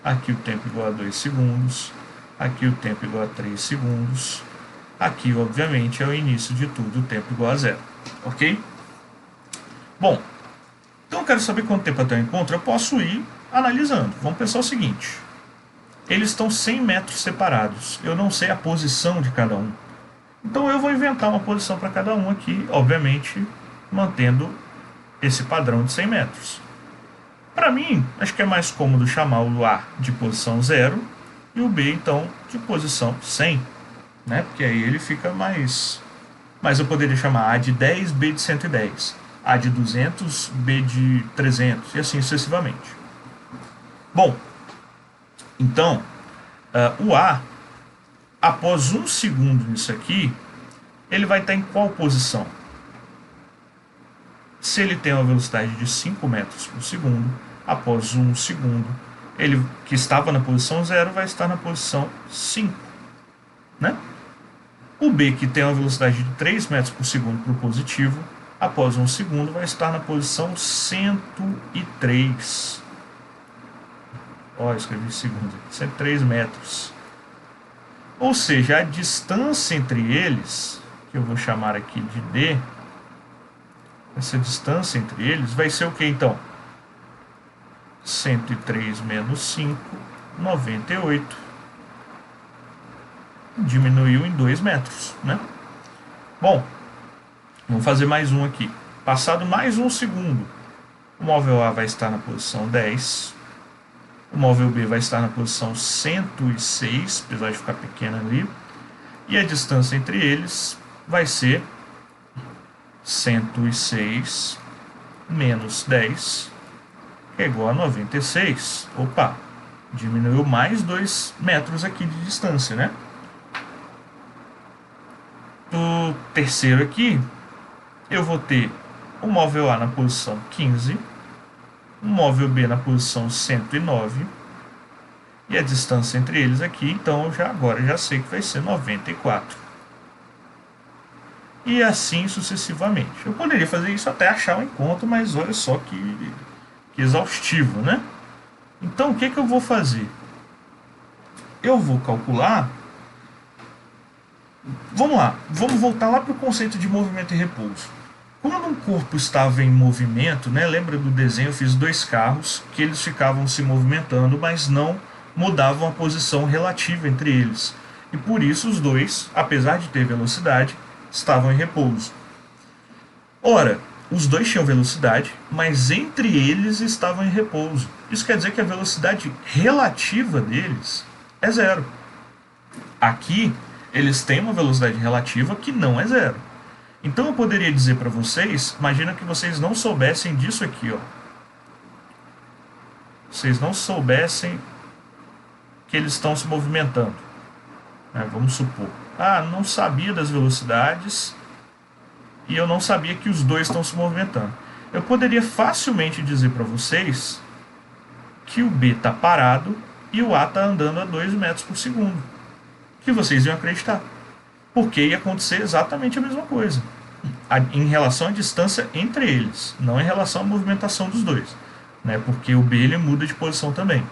aqui o tempo igual a 2 segundos, aqui o tempo igual a 3 segundos, aqui, obviamente, é o início de tudo, o tempo igual a 0, ok? Bom, então eu quero saber quanto tempo até o encontro, eu posso ir analisando. Vamos pensar o seguinte, eles estão 100 metros separados, eu não sei a posição de cada um. Então eu vou inventar uma posição para cada um aqui, obviamente mantendo esse padrão de 100 metros. Para mim, acho que é mais cômodo chamar o A de posição 0 e o B, então, de posição 100, né? Porque aí ele fica mais... Mas eu poderia chamar A de 10, B de 110, A de 200, B de 300 e assim sucessivamente. Bom, então, o A, após 1 segundo nisso aqui, ele vai estar em qual posição? Se ele tem uma velocidade de 5 metros por segundo, após 1 segundo, ele que estava na posição 0 vai estar na posição 5, né? O B, que tem uma velocidade de 3 metros por segundo para o positivo, após 1 segundo vai estar na posição 103. Ó, eu escrevi segundos aqui, 103 metros. Ou seja, a distância entre eles, que eu vou chamar aqui de D, essa distância entre eles vai ser o que então? 103 menos 5, 98. Diminuiu em 2 metros, né? Bom, vamos fazer mais um aqui. Passado mais 1 segundo, o móvel A vai estar na posição 10, o móvel B vai estar na posição 106, apesar de ficar pequeno ali, e a distância entre eles vai ser 106 menos 10, que é igual a 96. Opa, diminuiu mais 2 metros aqui de distância, né? Do terceiro aqui, eu vou ter o móvel A na posição 15, o móvel B na posição 109, e a distância entre eles aqui, então agora já sei que vai ser 94. E assim sucessivamente. Eu poderia fazer isso até achar um encontro, mas olha só que exaustivo, né? Então o que eu vou fazer? Eu vou calcular... Vamos lá, vamos voltar lá para o conceito de movimento e repouso. Quando um corpo estava em movimento, né, lembra do desenho, eu fiz 2 carros que eles ficavam se movimentando, mas não mudavam a posição relativa entre eles. E por isso os dois, apesar de ter velocidade, estavam em repouso. Ora, os dois tinham velocidade, mas entre eles estavam em repouso. Isso quer dizer que a velocidade relativa deles é 0. Aqui, eles têm uma velocidade relativa que não é 0. Então eu poderia dizer para vocês, imagina que vocês não soubessem disso aqui, ó. Vocês não soubessem que eles estão se movimentando. Vamos supor. Não sabia das velocidades e eu não sabia que os dois estão se movimentando. Eu poderia facilmente dizer para vocês que o B está parado e o A está andando a 2 metros por segundo. Que vocês iam acreditar. Porque ia acontecer exatamente a mesma coisa. Em relação à distância entre eles, não em relação à movimentação dos dois. Né? Porque o B ele muda de posição também.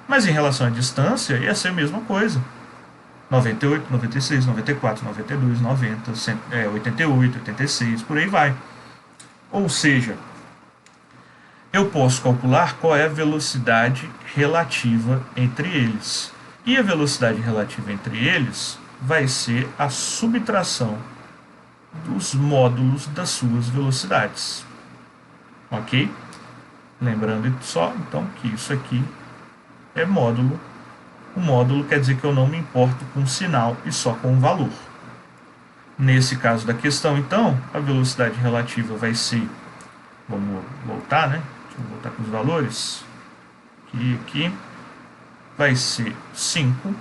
Mas em relação à distância, ia ser a mesma coisa. 98, 96, 94, 92, 90, 88, 86, por aí vai. Ou seja, eu posso calcular qual é a velocidade relativa entre eles. E a velocidade relativa entre eles vai ser a subtração dos módulos das suas velocidades. Ok? Lembrando só, então, que isso aqui é módulo. O módulo quer dizer que eu não me importo com o sinal e só com o valor. Nesse caso da questão, então, a velocidade relativa vai ser... Vamos voltar, né? Deixa eu voltar com os valores. Aqui vai ser 5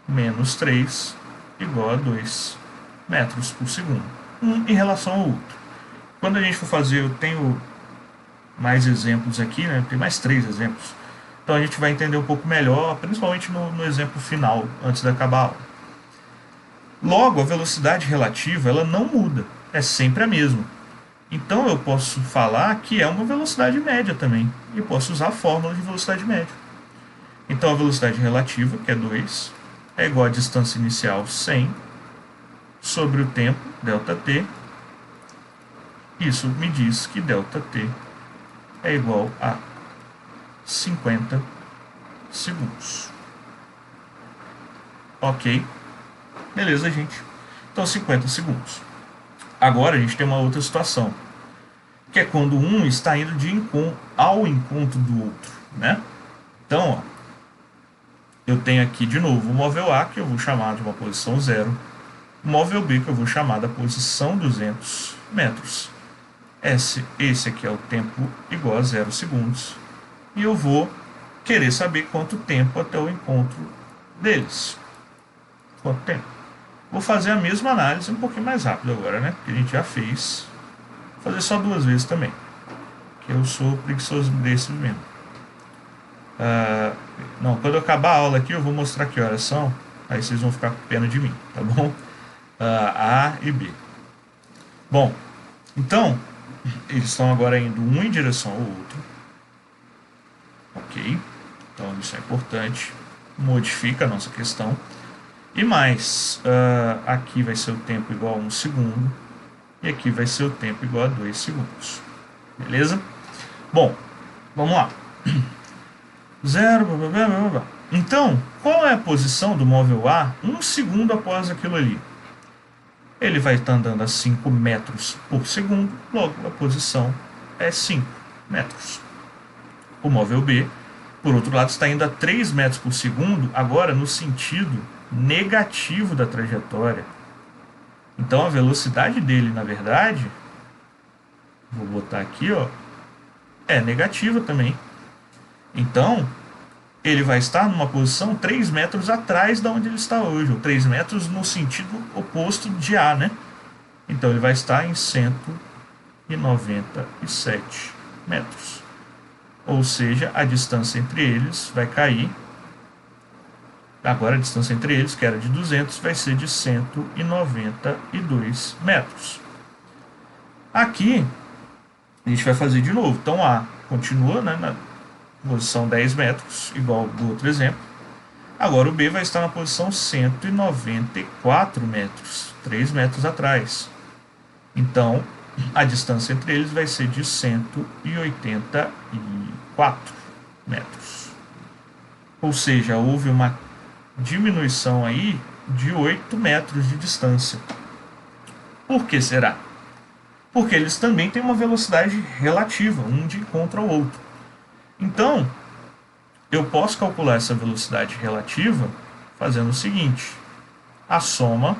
menos 3 igual a 2 metros por segundo. Um em relação ao outro. Quando a gente for fazer, eu tenho mais exemplos aqui, né? Tem mais 3 exemplos. Então a gente vai entender um pouco melhor, principalmente no exemplo final, antes de acabar a aula. Logo, a velocidade relativa ela não muda, é sempre a mesma. Então eu posso falar que é uma velocidade média também. E posso usar a fórmula de velocidade média. Então a velocidade relativa, que é 2, é igual à distância inicial 100 sobre o tempo, ΔT. Isso me diz que ΔT é igual a 50 segundos. Ok? Beleza, gente? Então 50 segundos. Agora a gente tem uma outra situação, que é quando um está indo ao encontro do outro, né? Então, ó, eu tenho aqui de novo o móvel A, que eu vou chamar de uma posição 0, o móvel B, que eu vou chamar da posição 200 metros. Esse aqui é o tempo igual a 0 segundos. E eu vou querer saber quanto tempo até o encontro deles. Quanto tempo? Vou fazer a mesma análise um pouquinho mais rápido agora, né? Porque a gente já fez. Vou fazer só 2 vezes também. Que eu sou preguiçoso desse mesmo. Não, quando eu acabar a aula aqui eu vou mostrar que horas são. Aí vocês vão ficar com pena de mim, tá bom? A e B. Bom, então, eles estão agora indo um em direção ao outro. Ok? Então isso é importante. Modifica a nossa questão. E mais, aqui vai ser o tempo igual a 1 segundo. E aqui vai ser o tempo igual a 2 segundos. Beleza? Bom, vamos lá. 0, blá, blá, blá, blá. Então, qual é a posição do móvel A 1 segundo após aquilo ali? Ele vai estar andando a 5 metros por segundo, logo a posição é 5 metros. O móvel B, por outro lado, está indo a 3 metros por segundo, agora no sentido negativo da trajetória. Então a velocidade dele, na verdade, vou botar aqui, ó, é negativa também. Então, ele vai estar numa posição 3 metros atrás de onde ele está hoje, ou 3 metros no sentido oposto de A, né? Então, ele vai estar em 197 metros. Ou seja, a distância entre eles vai cair. Agora, a distância entre eles, que era de 200, vai ser de 192 metros. Aqui, a gente vai fazer de novo. Então, A continua, né, na posição 10 metros, igual do outro exemplo. Agora o B vai estar na posição 194 metros, 3 metros atrás. Então, a distância entre eles vai ser de 184 metros. Ou seja, houve uma diminuição aí de 8 metros de distância. Por que será? Porque eles também têm uma velocidade relativa, um de encontro ao outro. Então, eu posso calcular essa velocidade relativa fazendo o seguinte: a soma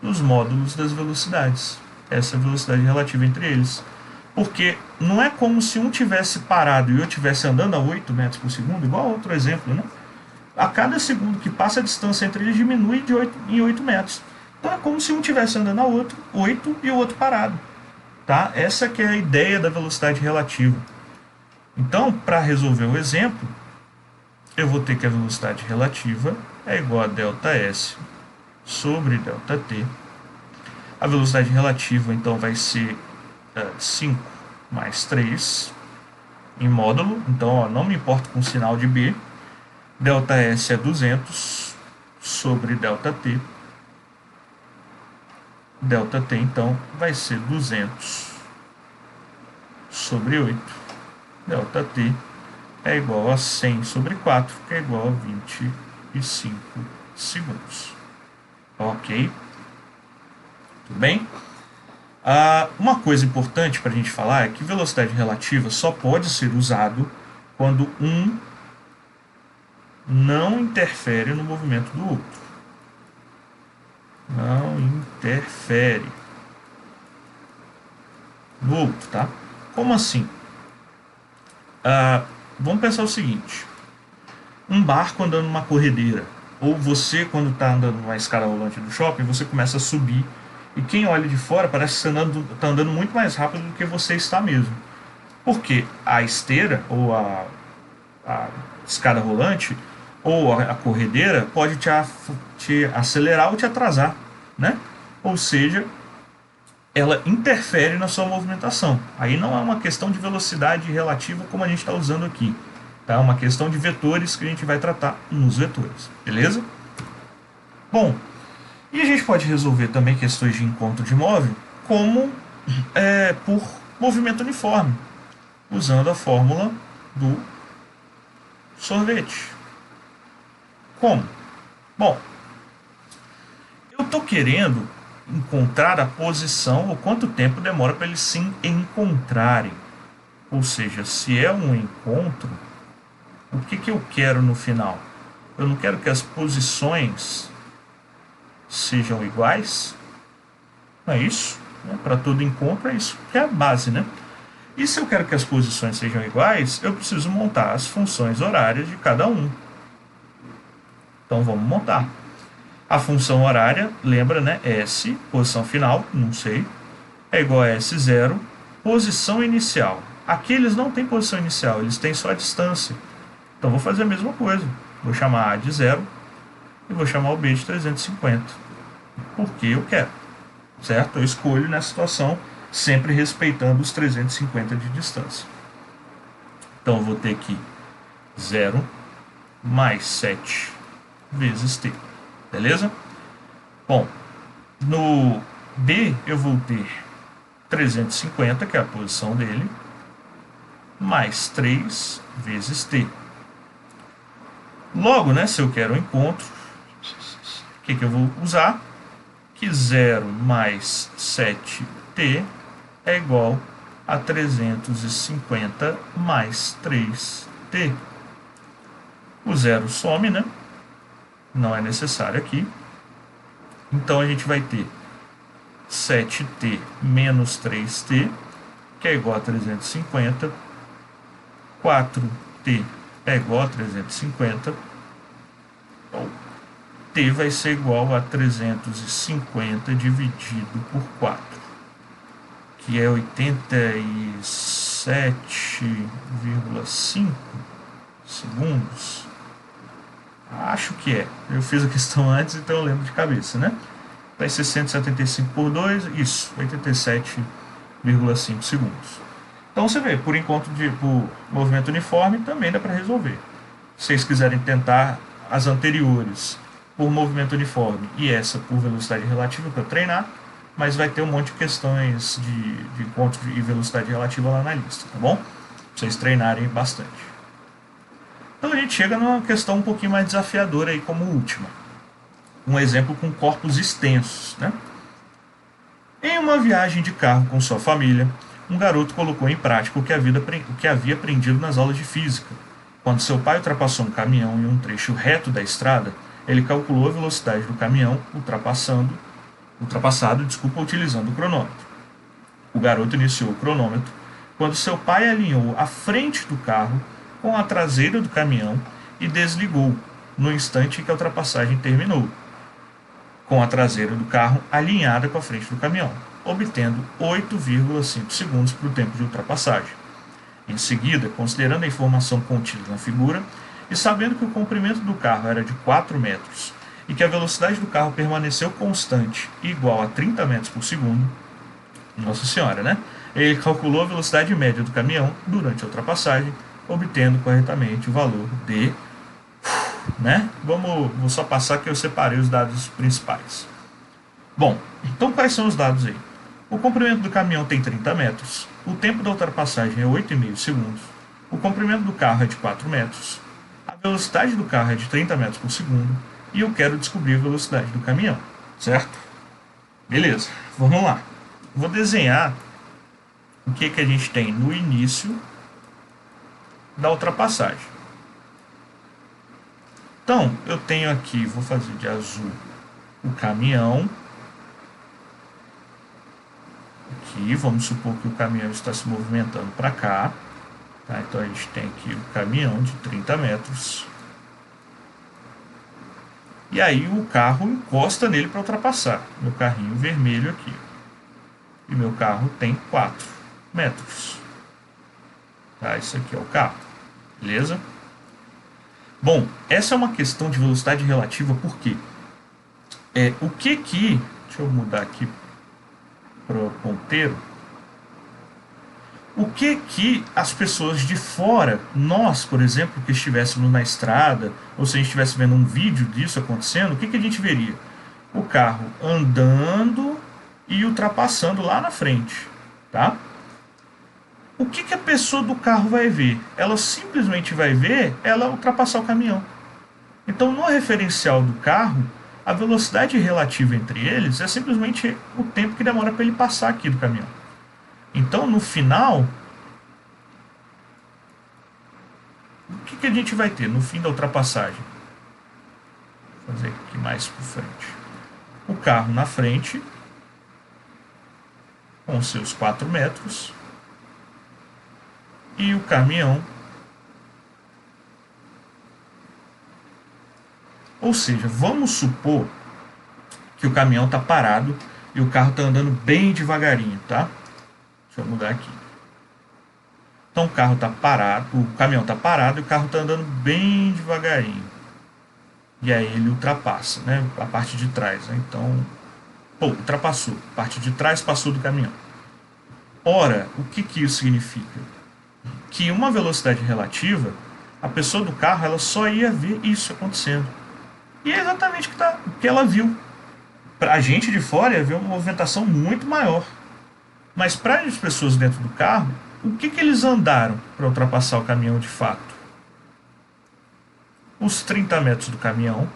dos módulos das velocidades. Essa é a velocidade relativa entre eles. Porque não é como se um tivesse parado e eu estivesse andando a 8 metros por segundo, igual a outro exemplo, né? A cada segundo que passa, a distância entre eles diminui em 8 metros. Então é como se um estivesse andando a 8 e o outro parado. Tá? Essa que é a ideia da velocidade relativa. Então, para resolver o exemplo, eu vou ter que a velocidade relativa é igual a ΔS sobre ΔT. A velocidade relativa, então, vai ser 5 mais 3 em módulo. Então, ó, não me importo com o sinal de B. ΔS é 200 sobre ΔT. ΔT, então, vai ser 200 sobre 8. ΔT é igual a 100 sobre 4, que é igual a 25 segundos. Ok? Tudo bem? Uma coisa importante para a gente falar é que velocidade relativa só pode ser usado quando um não interfere no movimento do outro. Não interfere no outro, tá? Como assim? Vamos pensar o seguinte: um barco andando numa corredeira, ou você, quando está andando numa escada rolante do shopping, você começa a subir, e quem olha de fora parece que você está andando muito mais rápido do que você está mesmo. Porque a esteira, ou a escada rolante, ou a corredeira, pode te acelerar ou te atrasar, né? ou seja, ela interfere na sua movimentação. Aí não é uma questão de velocidade relativa como a gente está usando aqui. Tá? É uma questão de vetores que a gente vai tratar nos vetores. Beleza? Bom, e a gente pode resolver também questões de encontro de móvel como por movimento uniforme, usando a fórmula do sorvete. Como? Bom, eu estou querendo encontrar a posição ou quanto tempo demora para eles se encontrarem. Ou seja, se é um encontro, o que eu quero no final? Eu não quero que as posições sejam iguais. Não é isso? Para todo encontro é isso que é a base, né? E se eu quero que as posições sejam iguais, eu preciso montar as funções horárias de cada um. Então vamos montar. A função horária, lembra, né? S, posição final, não sei, é igual a S0, posição inicial. Aqui eles não têm posição inicial, eles têm só a distância. Então vou fazer a mesma coisa. Vou chamar A de 0 e vou chamar o B de 350. Porque eu quero, certo? Eu escolho nessa situação sempre respeitando os 350 de distância. Então eu vou ter aqui 0 mais 7 vezes T. Beleza? Bom, no B eu vou ter 350, que é a posição dele, mais 3 vezes T. Logo, né, se eu quero um encontro, o que eu vou usar? Que 0 mais 7T é igual a 350 mais 3T. O zero some, né? Não é necessário aqui. Então a gente vai ter 7T menos 3T, que é igual a 350. 4T é igual a 350. Então, T vai ser igual a 350 dividido por 4, que é 87,5 segundos. Acho que é. Eu fiz a questão antes, então eu lembro de cabeça, né? Vai ser 175 por 2, isso, 87,5 segundos. Então você vê, por movimento uniforme também dá para resolver. Se vocês quiserem tentar as anteriores por movimento uniforme e essa por velocidade relativa para treinar, mas vai ter um monte de questões de encontro e velocidade relativa lá na lista, tá bom? Pra vocês treinarem bastante. Então a gente chega numa questão um pouquinho mais desafiadora aí como última. Um exemplo com corpos extensos, né? Em uma viagem de carro com sua família, um garoto colocou em prática o que havia aprendido nas aulas de física. Quando seu pai ultrapassou um caminhão em um trecho reto da estrada, ele calculou a velocidade do caminhão ultrapassado, utilizando o cronômetro. O garoto iniciou o cronômetro quando seu pai alinhou a frente do carro com a traseira do caminhão e desligou no instante em que a ultrapassagem terminou, com a traseira do carro alinhada com a frente do caminhão, obtendo 8,5 segundos para o tempo de ultrapassagem. Em seguida, considerando a informação contida na figura e sabendo que o comprimento do carro era de 4 metros e que a velocidade do carro permaneceu constante e igual a 30 metros por segundo, Nossa Senhora, né? Ele calculou a velocidade média do caminhão durante a ultrapassagem, obtendo corretamente o valor de... né? Vou só passar que eu separei os dados principais. Bom, então quais são os dados aí? O comprimento do caminhão tem 30 metros, o tempo da ultrapassagem é 8,5 segundos, o comprimento do carro é de 4 metros, a velocidade do carro é de 30 metros por segundo e eu quero descobrir a velocidade do caminhão, certo? Beleza, vamos lá. Vou desenhar o que a gente tem no início da ultrapassagem. Então, eu tenho aqui, vou fazer de azul o caminhão. Aqui, vamos supor que o caminhão está se movimentando para cá. Tá? Então, a gente tem aqui o caminhão de 30 metros. E aí, o carro encosta nele para ultrapassar. Meu carrinho vermelho aqui. E meu carro tem 4 metros. Tá? Isso aqui é o carro. Beleza? Bom, essa é uma questão de velocidade relativa porque o que Deixa eu mudar aqui para o ponteiro. O que as pessoas de fora, nós, por exemplo, que estivéssemos na estrada, ou se a gente estivesse vendo um vídeo disso acontecendo, o que a gente veria? O carro andando e ultrapassando lá na frente, tá? O que a pessoa do carro vai ver? Ela simplesmente vai ver ela ultrapassar o caminhão. Então, no referencial do carro, a velocidade relativa entre eles é simplesmente o tempo que demora para ele passar aqui do caminhão. Então, no final, o que a gente vai ter no fim da ultrapassagem? Vou fazer aqui mais para frente. O carro na frente, com seus 4 metros, e o caminhão. Ou seja, vamos supor que o caminhão está parado e o carro está andando bem devagarinho, tá? Deixa eu mudar aqui. Então o carro está parado, o caminhão está parado e o carro está andando bem devagarinho. E aí ele ultrapassa, né? A parte de trás, né? Então, ultrapassou. A parte de trás passou do caminhão. Ora, o que isso significa? Que uma velocidade relativa, a pessoa do carro ela só ia ver isso acontecendo. E é exatamente o que ela viu. Para a gente de fora ia ver uma movimentação muito maior. Mas para as pessoas dentro do carro, o que eles andaram para ultrapassar o caminhão de fato? Os 30 metros do caminhão,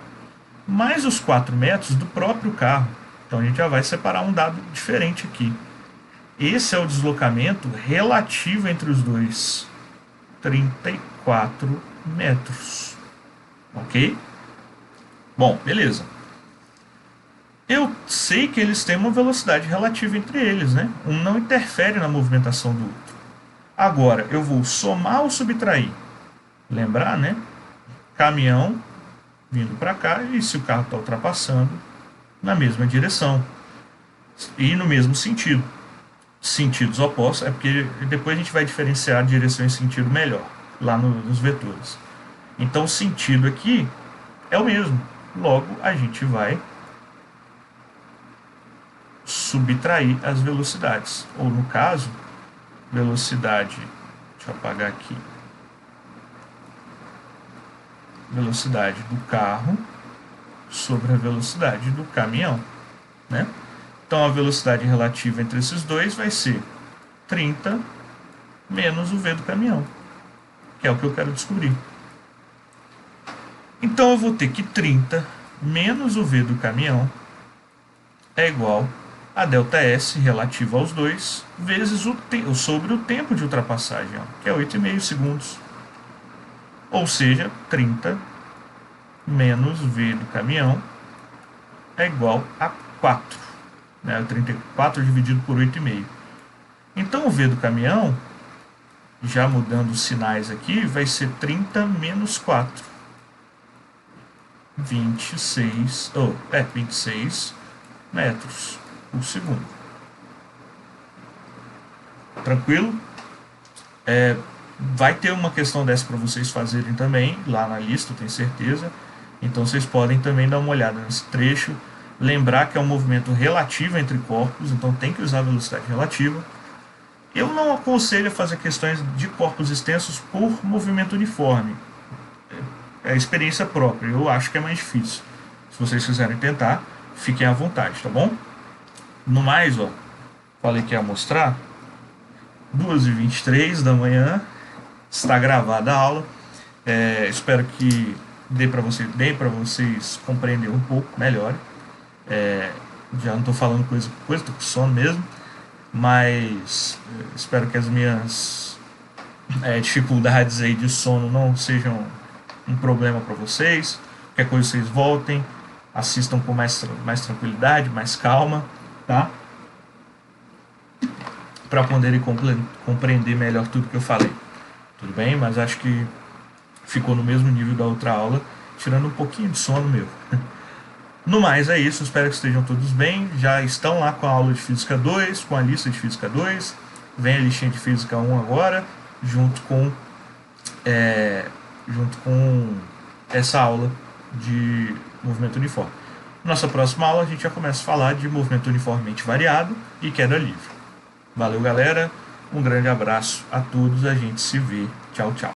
mais os 4 metros do próprio carro. Então a gente já vai separar um dado diferente aqui. Esse é o deslocamento relativo entre os dois. 34 metros. Ok? Bom, beleza. Eu sei que eles têm uma velocidade relativa entre eles, né? Um não interfere na movimentação do outro. Agora, eu vou somar ou subtrair. Lembrar, né? Caminhão vindo para cá e se o carro está ultrapassando na mesma direção e no mesmo sentido. Sentidos opostos, é porque depois a gente vai diferenciar direção e sentido melhor lá nos vetores. Então o sentido aqui é o mesmo. Logo a gente vai subtrair as velocidades, ou no caso, velocidade, deixa eu apagar aqui, velocidade do carro sobre a velocidade do caminhão, né? Então a velocidade relativa entre esses dois vai ser 30 menos o V do caminhão, que é o que eu quero descobrir. Então eu vou ter que 30 menos o V do caminhão é igual a ΔS relativa aos dois vezes sobre o tempo de ultrapassagem, que é 8,5 segundos. Ou seja, 30 menos V do caminhão é igual a 4. Né? 34 dividido por 8,5. Então o V do caminhão, já mudando os sinais aqui, vai ser 30 menos 4. 26 metros por segundo. Tranquilo? Vai ter uma questão dessa para vocês fazerem também, lá na lista, eu tenho certeza. Então vocês podem também dar uma olhada nesse trecho. Lembrar que é um movimento relativo entre corpos, então tem que usar a velocidade relativa. Eu não aconselho a fazer questões de corpos extensos por movimento uniforme. É experiência própria, eu acho que é mais difícil. Se vocês quiserem tentar, fiquem à vontade, tá bom? No mais, falei que ia mostrar, 2h23 da manhã, está gravada a aula. Espero que dê para vocês compreender um pouco melhor. Já não estou falando coisa, estou com sono mesmo, mas espero que as minhas dificuldades aí de sono não sejam um problema para vocês. Qualquer coisa vocês voltem, assistam com mais tranquilidade, mais calma, tá? Para poderem compreender melhor tudo que eu falei. Tudo bem? Mas acho que ficou no mesmo nível da outra aula, tirando um pouquinho de sono meu. No mais é isso, espero que estejam todos bem. Já estão lá com a aula de Física 2, com a lista de Física 2. Vem a listinha de Física 1 agora, junto com essa aula de movimento uniforme. Nossa próxima aula a gente já começa a falar de movimento uniformemente variado e queda livre. Valeu, galera. Um grande abraço a todos. A gente se vê. Tchau, tchau.